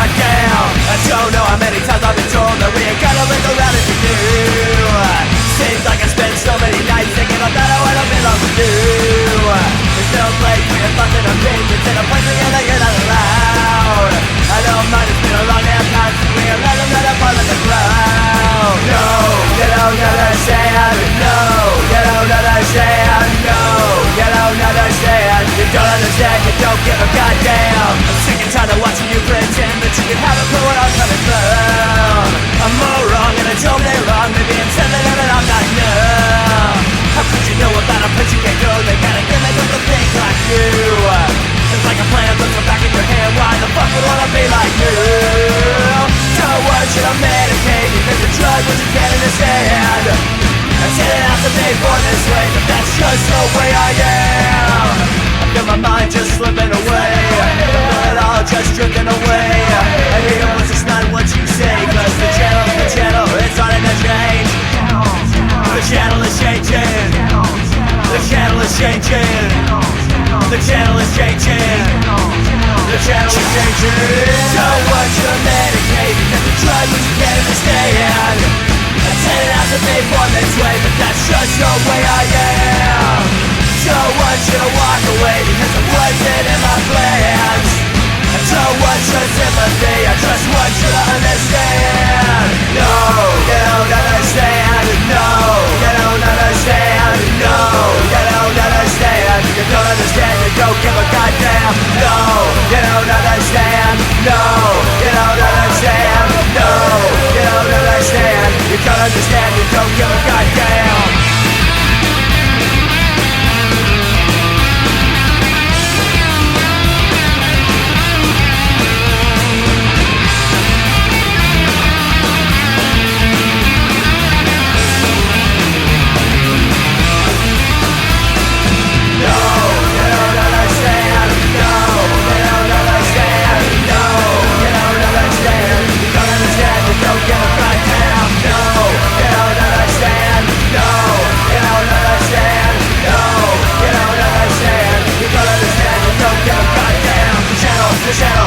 goddamn. I don't know how many times I've been told that we ain't gotta look around if you do. Seems like I spent so many nights thinking about that I would have been long to do. There's no place for your fucking opinions in a place where you know you're not allowed. I know mine has been a long damn time since we have let them let up on the ground. No, you don't understand. No, you don't understand. No, you don't understand. You don't understand, you don't give a goddamn. I'm sick and tired of watching you pretend that you can have a clue what I'm coming from. I'm more wrong and I told me wrong. Maybe I'm 7 and I'm not numb. How could you know about a place you can't go? They gotta give me just a thing like you. It's like a plan puts them back in your hand. Why the fuck would wanna be like you? Don't want you to medicate because the drug was you can't understand. I said it has to be born this way, but that's just the way I am. I feel my mind just slipping away. I feel it all just drifting away. I hear your voice, it's not what you say. Cause the channel, it's starting to change. The channel is changing. The channel is changing. The channel is changing. The channel is changing. Don't want you to medicate because the drug was you can't understand. I said it has to be born this way, but that's just the way I am. Don't want you to walk away because it wasn't in my plans. I don't want your sympathy, I just want you to understand. No, you don't understand. No, you don't understand. No, you don't understand. You don't understand, you don't give a goddamn. No, you don't understand. No, you don't understand. No, you don't understand. You don't understand, you don't give a goddamn.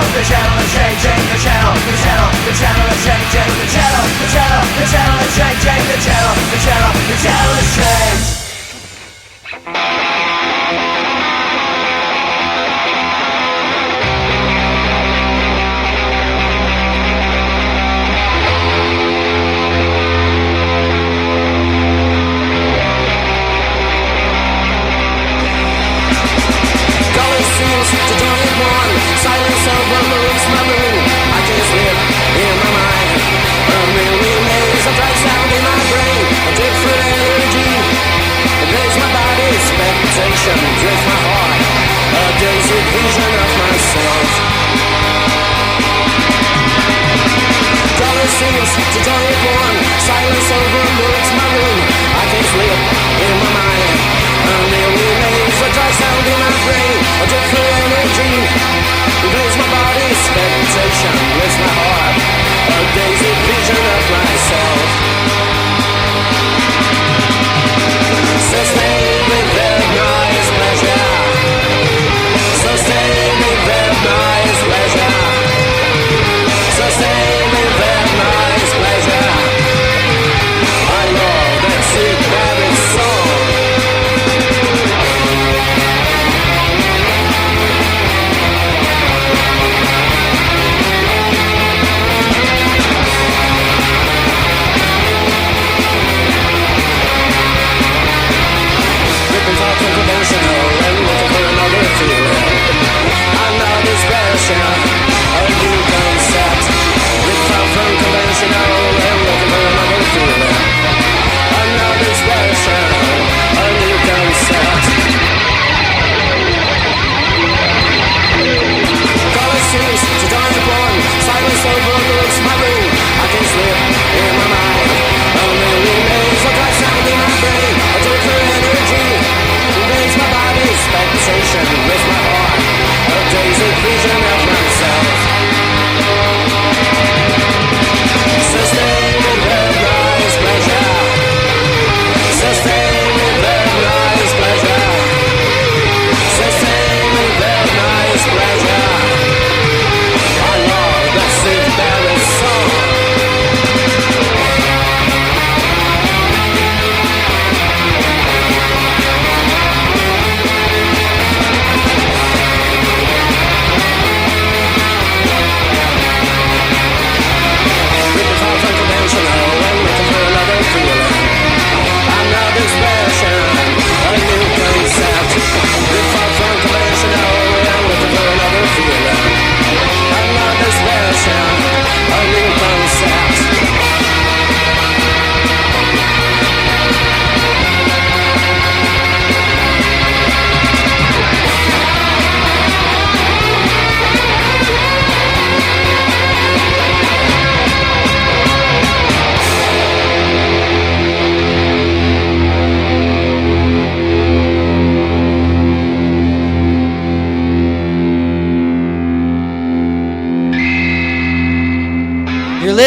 The channel is changing, the channel is changing, the channel is changing, the channel is changed. Silence overmoves my moon. I can slip in my mind. A million names, a bright sound in my brain. A different energy. It makes my body expectation. Drift my heart. A daisy vision of myself. Dollar seems to join it one. Silence overmoves my room. I can slip in my mind. A million names, a bright sound in my brain. A different energy. It makes my body expectation, lifts my heart, a daisy vision of myself. Sustain me with noise pleasure. Sustain me with noise pleasure. Sustain me with noise pleasure. I love that sick rabbit soul.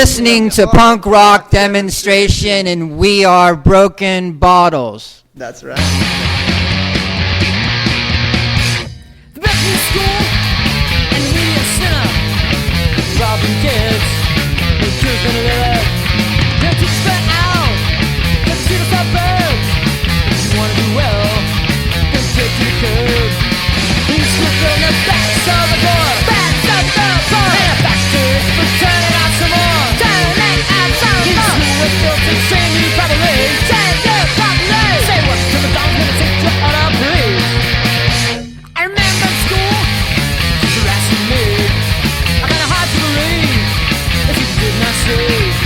listening to Punk Rock Demonstration, and we are Broken Bottles. That's right. The best in school and the media center. Robbing kids, the kids gonna live. Their teachers spent out, get to the suburbs. If you wanna do well, then take to the curb. These schools building the backs of the door. Backs of the door. And a factory for turning out some more. Turning out some more. These schools were built to train you properly. Train you properly. Say what to the dog's gonna take you out of breeze. I remember in school, teacher asking me, I kinda hard to believe if you did not see.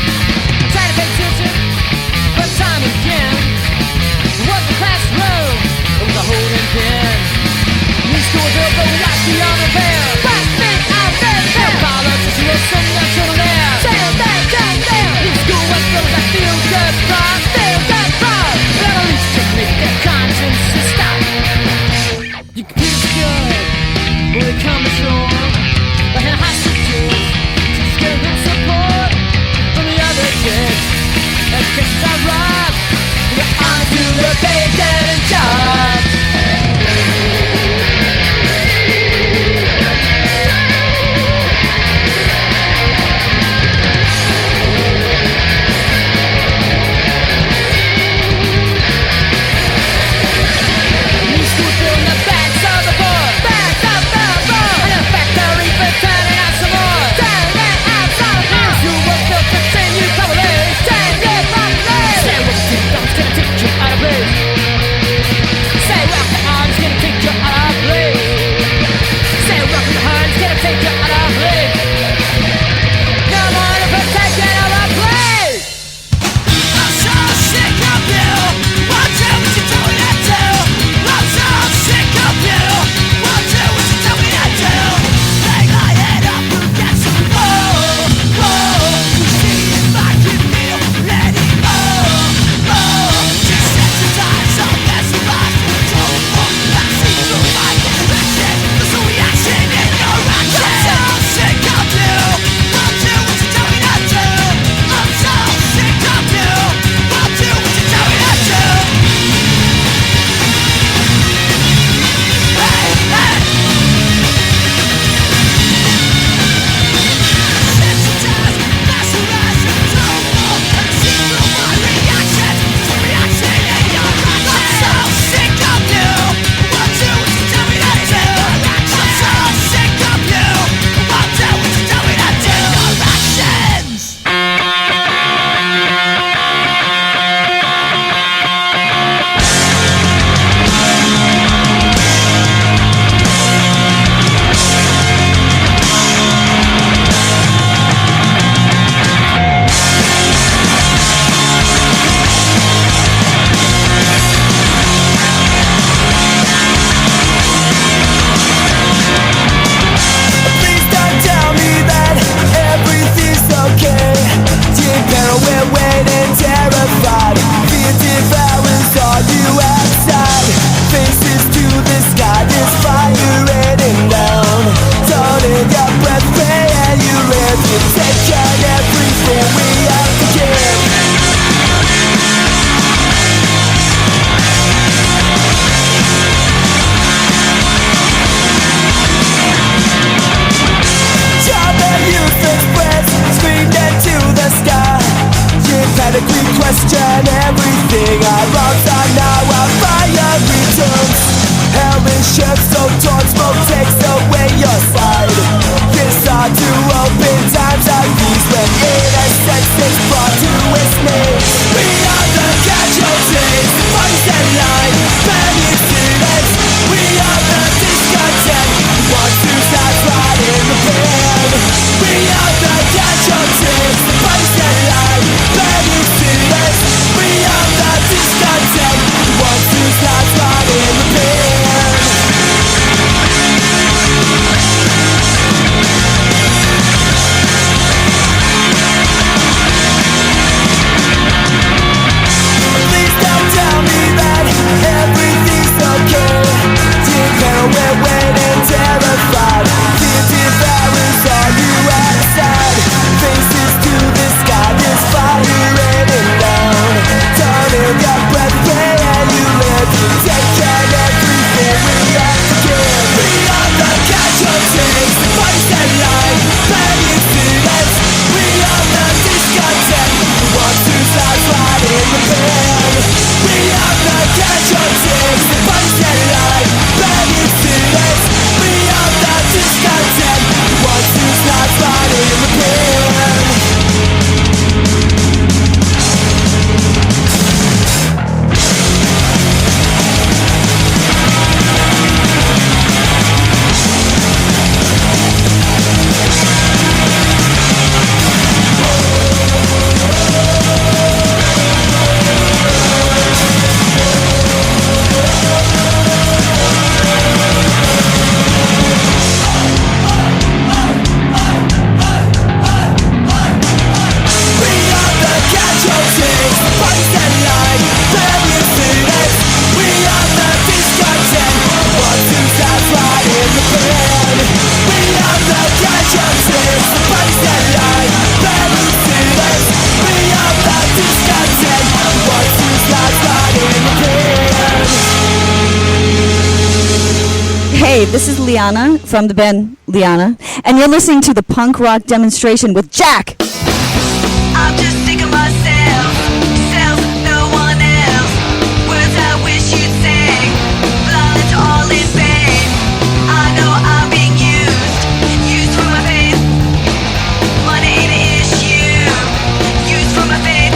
This is Liana from the band Liana, and you're listening to the Punk Rock Demonstration with Jack. I'm just sick of myself, self, no one else. Words I wish you'd say, lines all in vain. I know I'm being used for my faith. Money ain't an issue, used for my faith.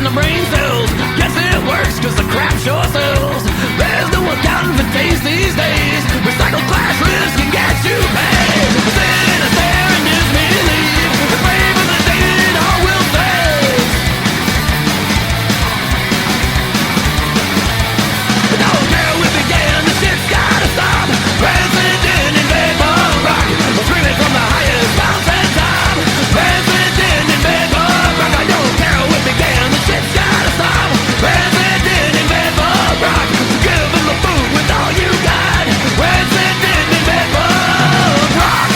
the brain cells. Guess it works cause the crap sure sells. There's no accounting for taste these days. Recycled glass lips can get you paid. Sit in a stare and disbelief. The brave of the day all will face. Don't care we began, the shit's gotta stop. President in bed punk rock, screaming from the highest mountain top. President in bed punk rock, I don't care we began, the shit's gotta stop. President in bed punk rock, give them the food with all you got. President in bed punk rock.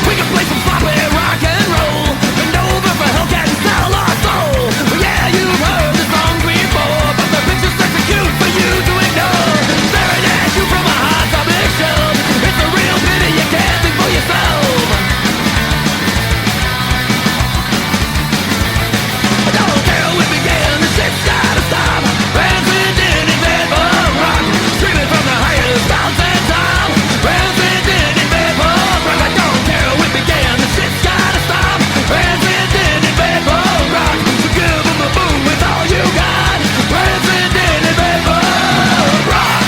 We can play some floppy rock and roll. Bend over for Hellcat and sell our soul. Well, yeah, you've heard the song before, but the picture's such a cute for you to ignore. Staring at you from a hot topic shelf. It's a real pity you can't think for yourself. I don't care we began, the shit's gotta stop. President in bed punk rock, screaming from the highest mountain top. President in bed punk rock, I don't care we began, the shit's gotta stop. President in bed punk rock, so give them a boom with all you got. President in bed punk rock.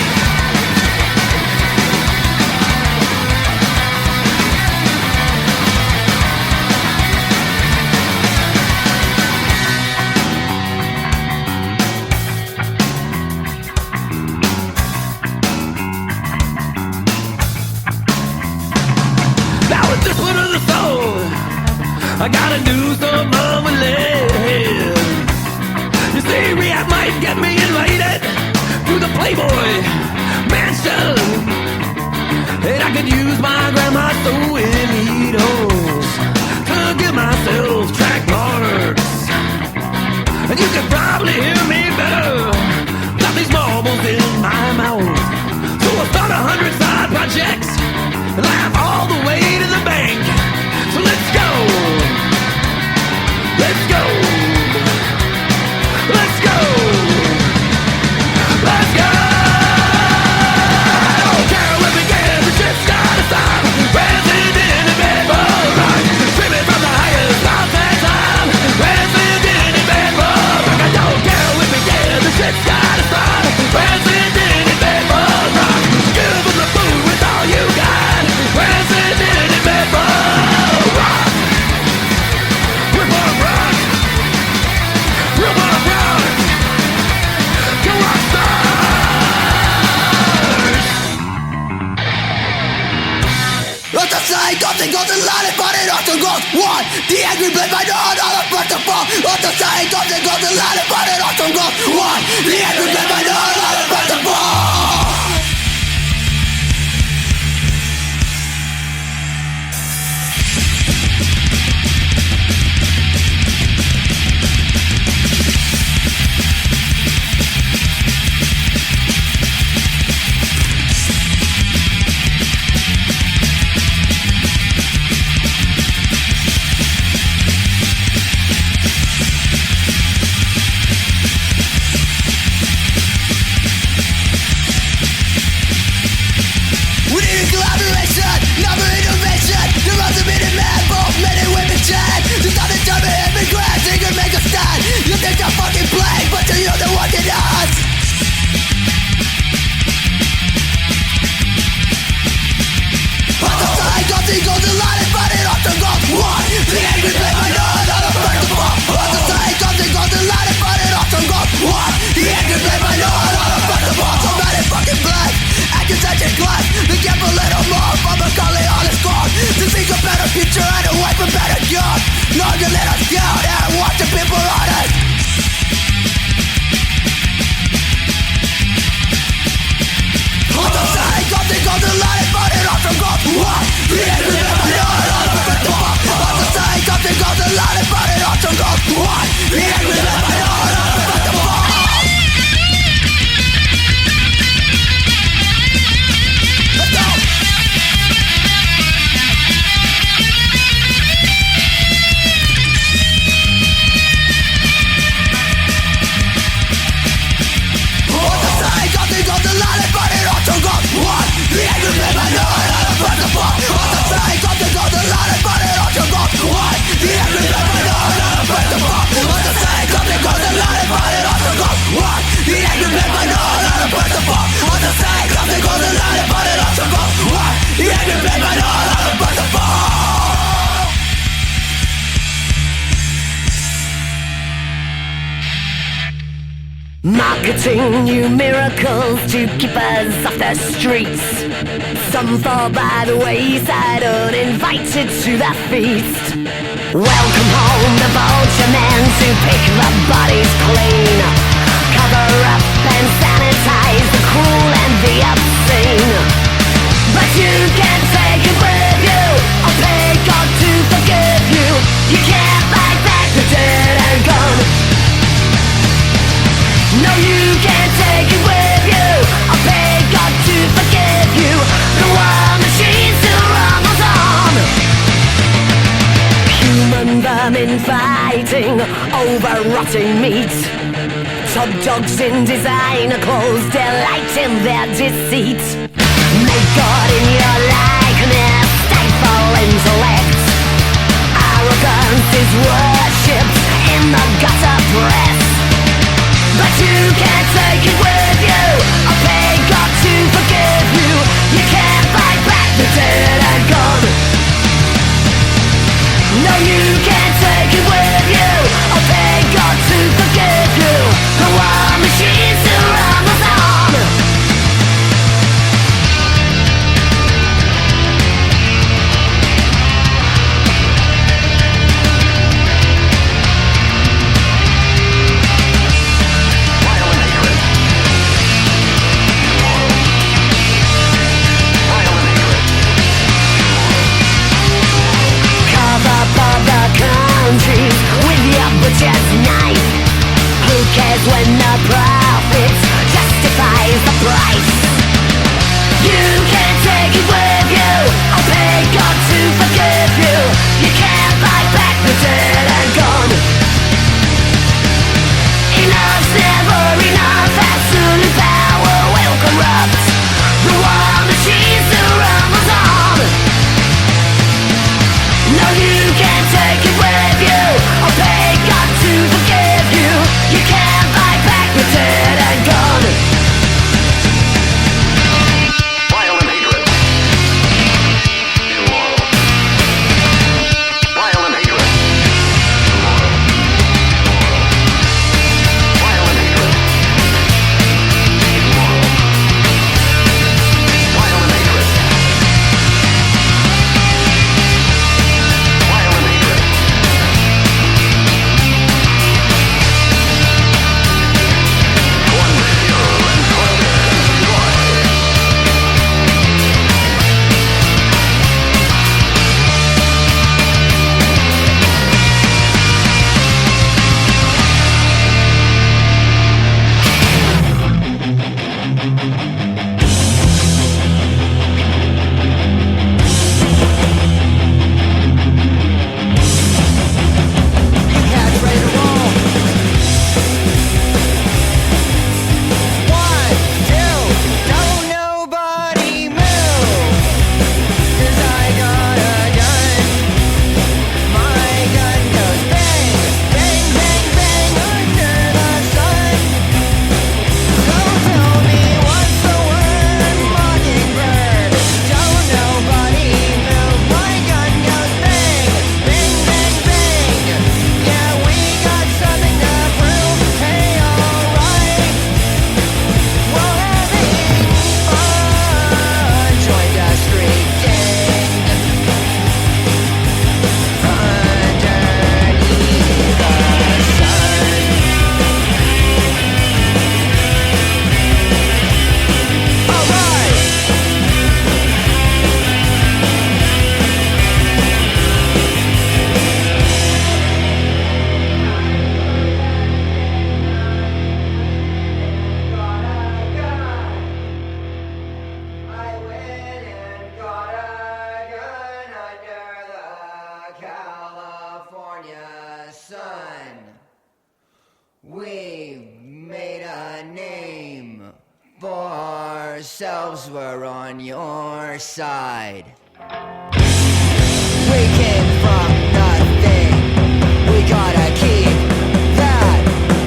Now with this one of the soul, I gotta do some love with lead. You see, rehab might get me invited to the Playboy Mansion, and I could use my grandma's sewing needles to give myself track marks. And you can probably hear me better without these marbles in my mouth. So I'll start 100 side projects and laugh all the way to the bank. So let's go. Let's go. Let's go. Let's go. I don't care where we get, the shit's gotta stop. President in bed punk rock, screaming from the highest mountain top. President in bed punk rock, I don't care where we get, the shit's gotta stop. President in bed punk rock, give them the food with all you got. President in bed punk rock. We're punk rock. Real punk rock. Go rock stars. Låt oss säga gott gott landet på det rakt och gott one. The angry blood by dawn all the first of all. Låt oss säga gott landet på det rakt och gott one. The angry blood by dawn all the first of all. We need a collaboration, number innovation. There must have been a man, both men and women dead. There's nothing to be immigrants, they can make a stand. You think you're fucking playing, but do you know what it is? On the side, got the golden line and fight it off the gold one. The angry play by none, on the first of all. On the side, got the golden line and fight it off the gold one. The angry play by none, on the first of all. So many fucking black. Accusation glass, they give a little more from a calling on his cause. To think a better future and a wife a better job. Long to let us down and watch the people on us. On the side, got the golden line and fight it off the gold one. The angry play by none, on the first of all. On the side, got the golden line and fight it off the gold one. The angry play by none, on the first of all. Let's go! On the side, got the golden line and fight it off the gold one. The angry play by Marketing new miracles to keep us off the streets. Some fall by the wayside, uninvited to the feast. Welcome home the vulture men to pick the bodies clean. Cover up and sanitize the cruel and the obscene. But you can't take it with you, or pay God to forgive you. You can't buy back the dead and gone. No, you can't take it with you, or pay God to forgive you. The war machine still rumbles on. Human vermin fighting over rotting meat. Top dogs in designer clothes delight in their deceit. Make God in your likeness, stifle intellect. Arrogance is worshipped in the gutter press. But you can't take it with you, or pay God to forgive you. You can't buy back the dead and gone. No, you can't take it with you, or pay God to forgive you. The war machine still rumbles on. With your butcher's knife. Who cares when the profit justifies the price? You can't take it with you, or pay God to forgive you. You can't buy back the dead and gone. Enough's never enough. Absolute power will corrupt. The war machine still rumbles on. No, you can't take it with you, or pay God to forgive you. You can't buy back the dead and gone. Violent hatred. Immoral. Violent hatred. Immoral. Violent hatred. Immoral. Violent hatred. Violent hatred. One hero and further destroyed. Catch ready to roll. 1, 2, don't nobody move. 'Cause I got a gun. My gun goes bang, bang, bang, bang under the sun. So tell me what's the word, mockingbird? Don't nobody move. My gun goes bang, bang, bang, bang. Yeah, we got something to prove. Hey, alright. We're having fun. Join the street gang underneath the sun. Alright. I went and got a gun under the California sun. We made a name for ourselves, we're on your side. We came from nothing, we gotta keep that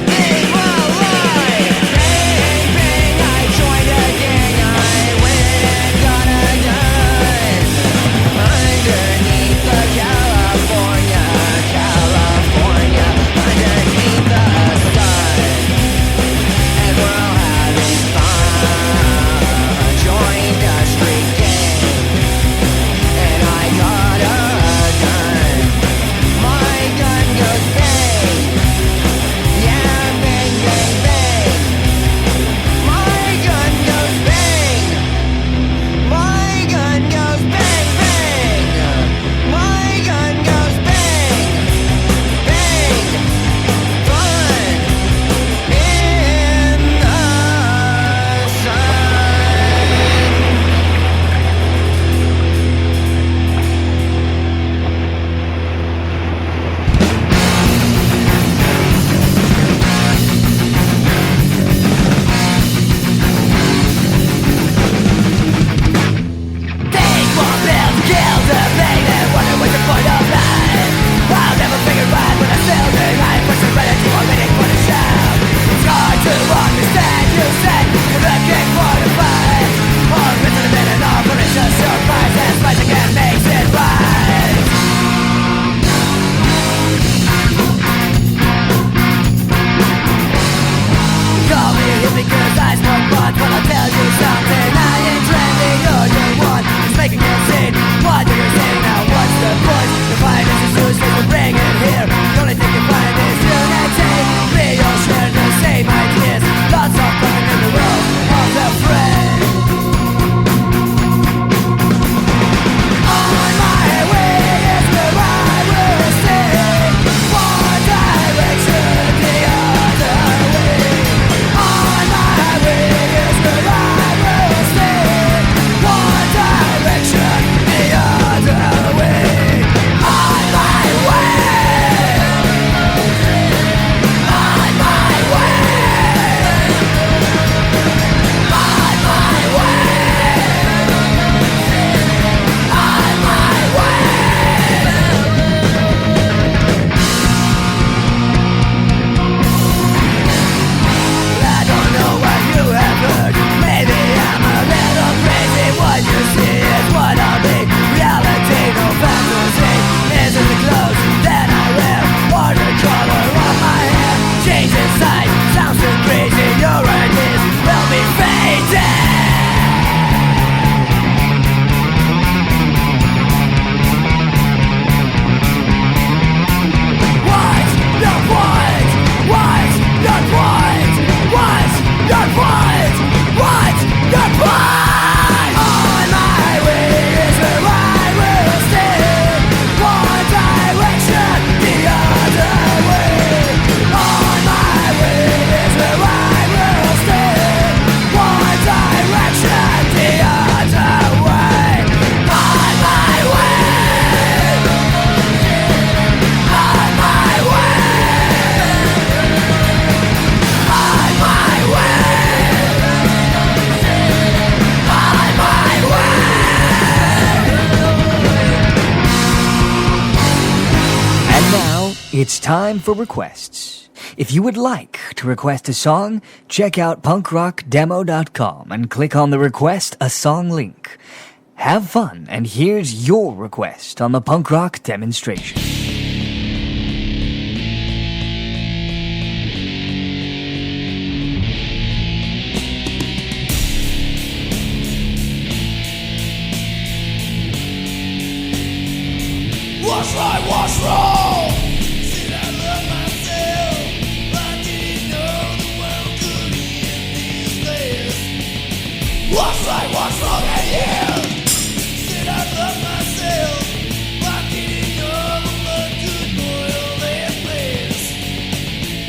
thing alive. Bang, bang, I joined a gang, I went and got a gun underneath the California, California, underneath the sun. It's time for requests. If you would like to request a song, check out punkrockdemo.com and click on the Request a Song link. Have fun, and here's your request on the punk rock demonstration. What's right, what's wrong? Said I love myself. I didn't know the world could end this fast. What's right, what's wrong at you? Said I love myself. I didn't know the blood could boil that fast.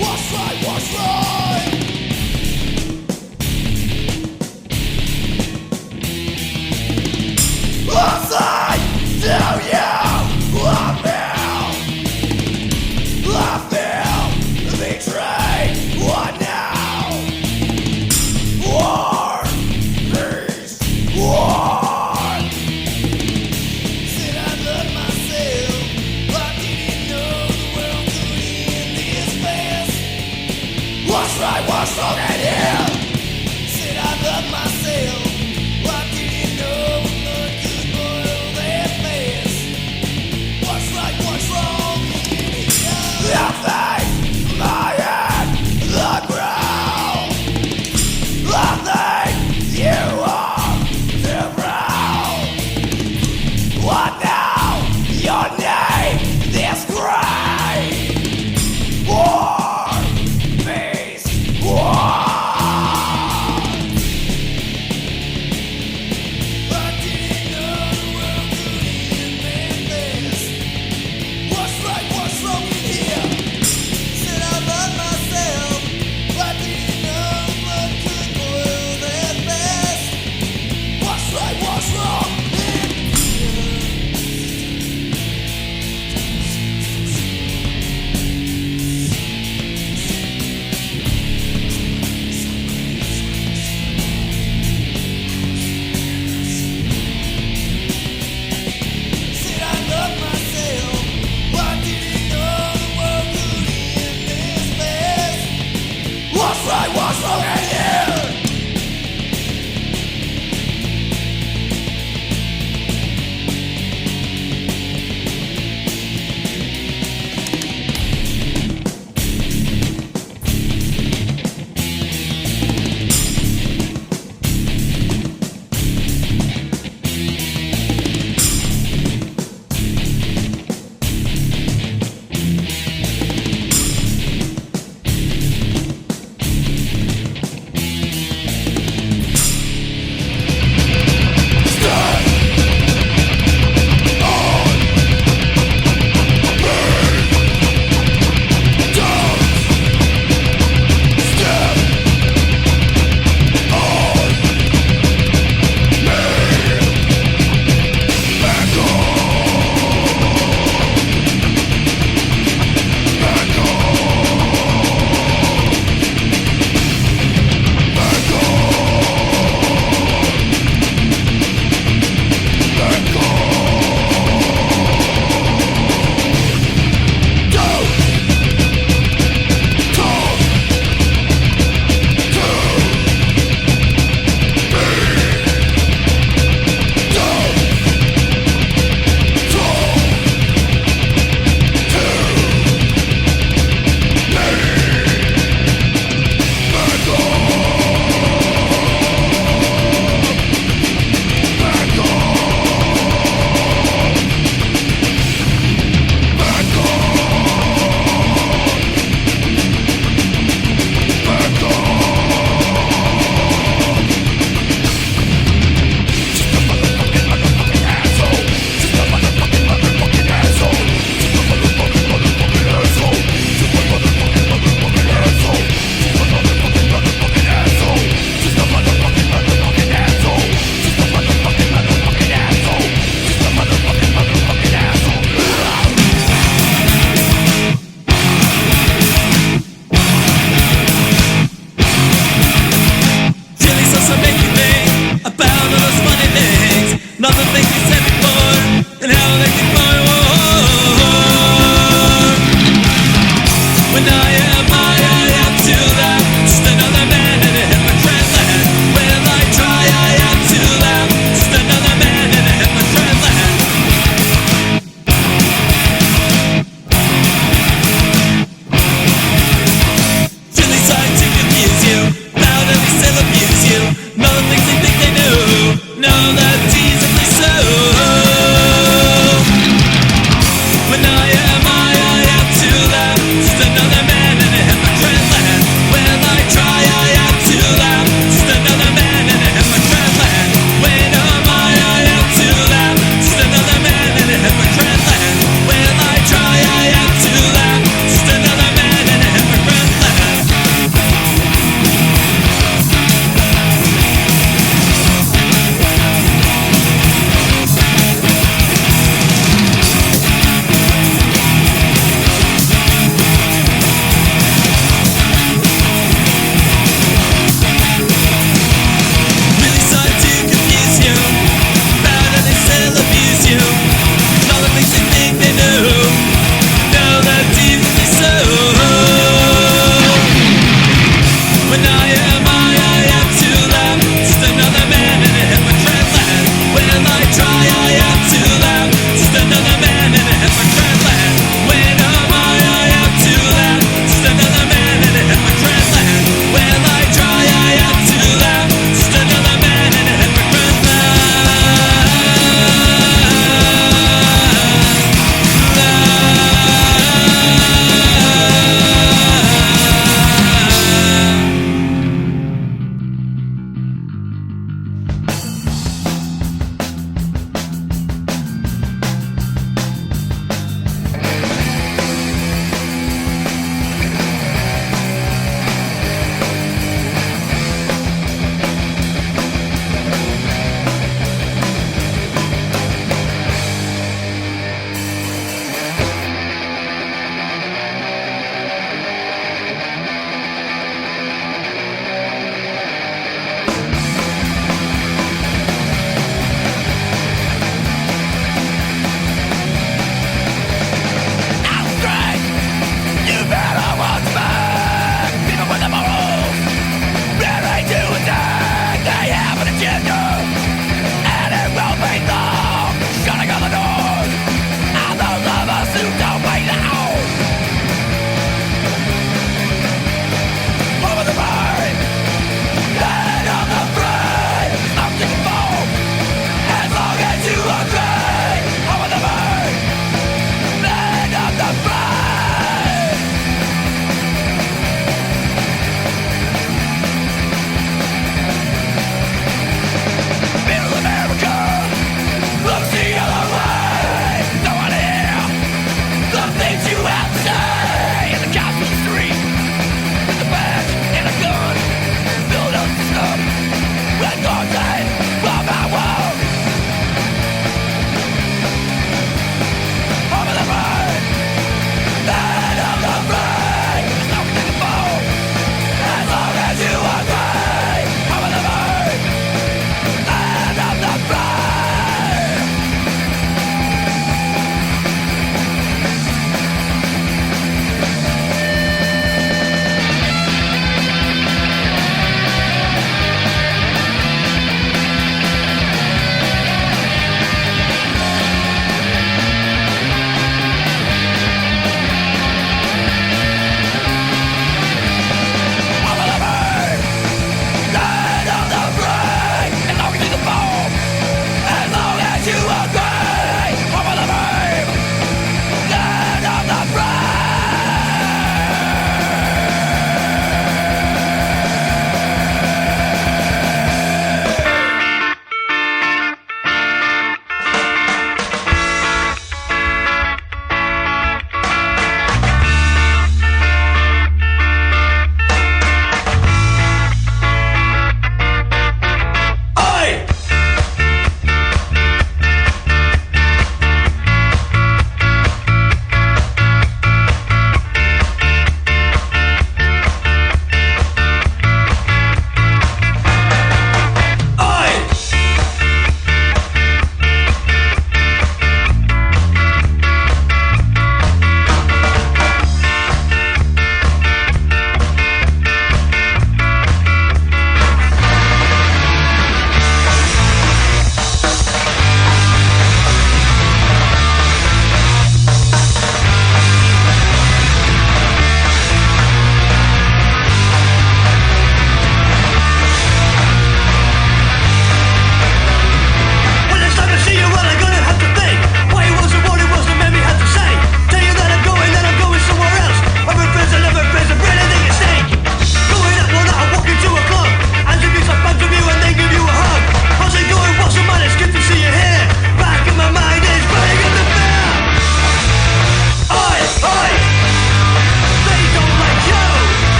What's right, what's wrong? What's right, do you? I feel betrayed. What now? War, peace, war. Said I love myself. I didn't know the world could end this fast. What's right? What's wrong at you? Said I love myself. I didn't know the blood could boil that fast. What's right? What's wrong? I think my head, the ground. I think you are too proud. What now? Your name, this great war, peace, war. I didn't know the world could end this. What's right? What's wrong in here? What's wrong with you? Nothing makes me sad.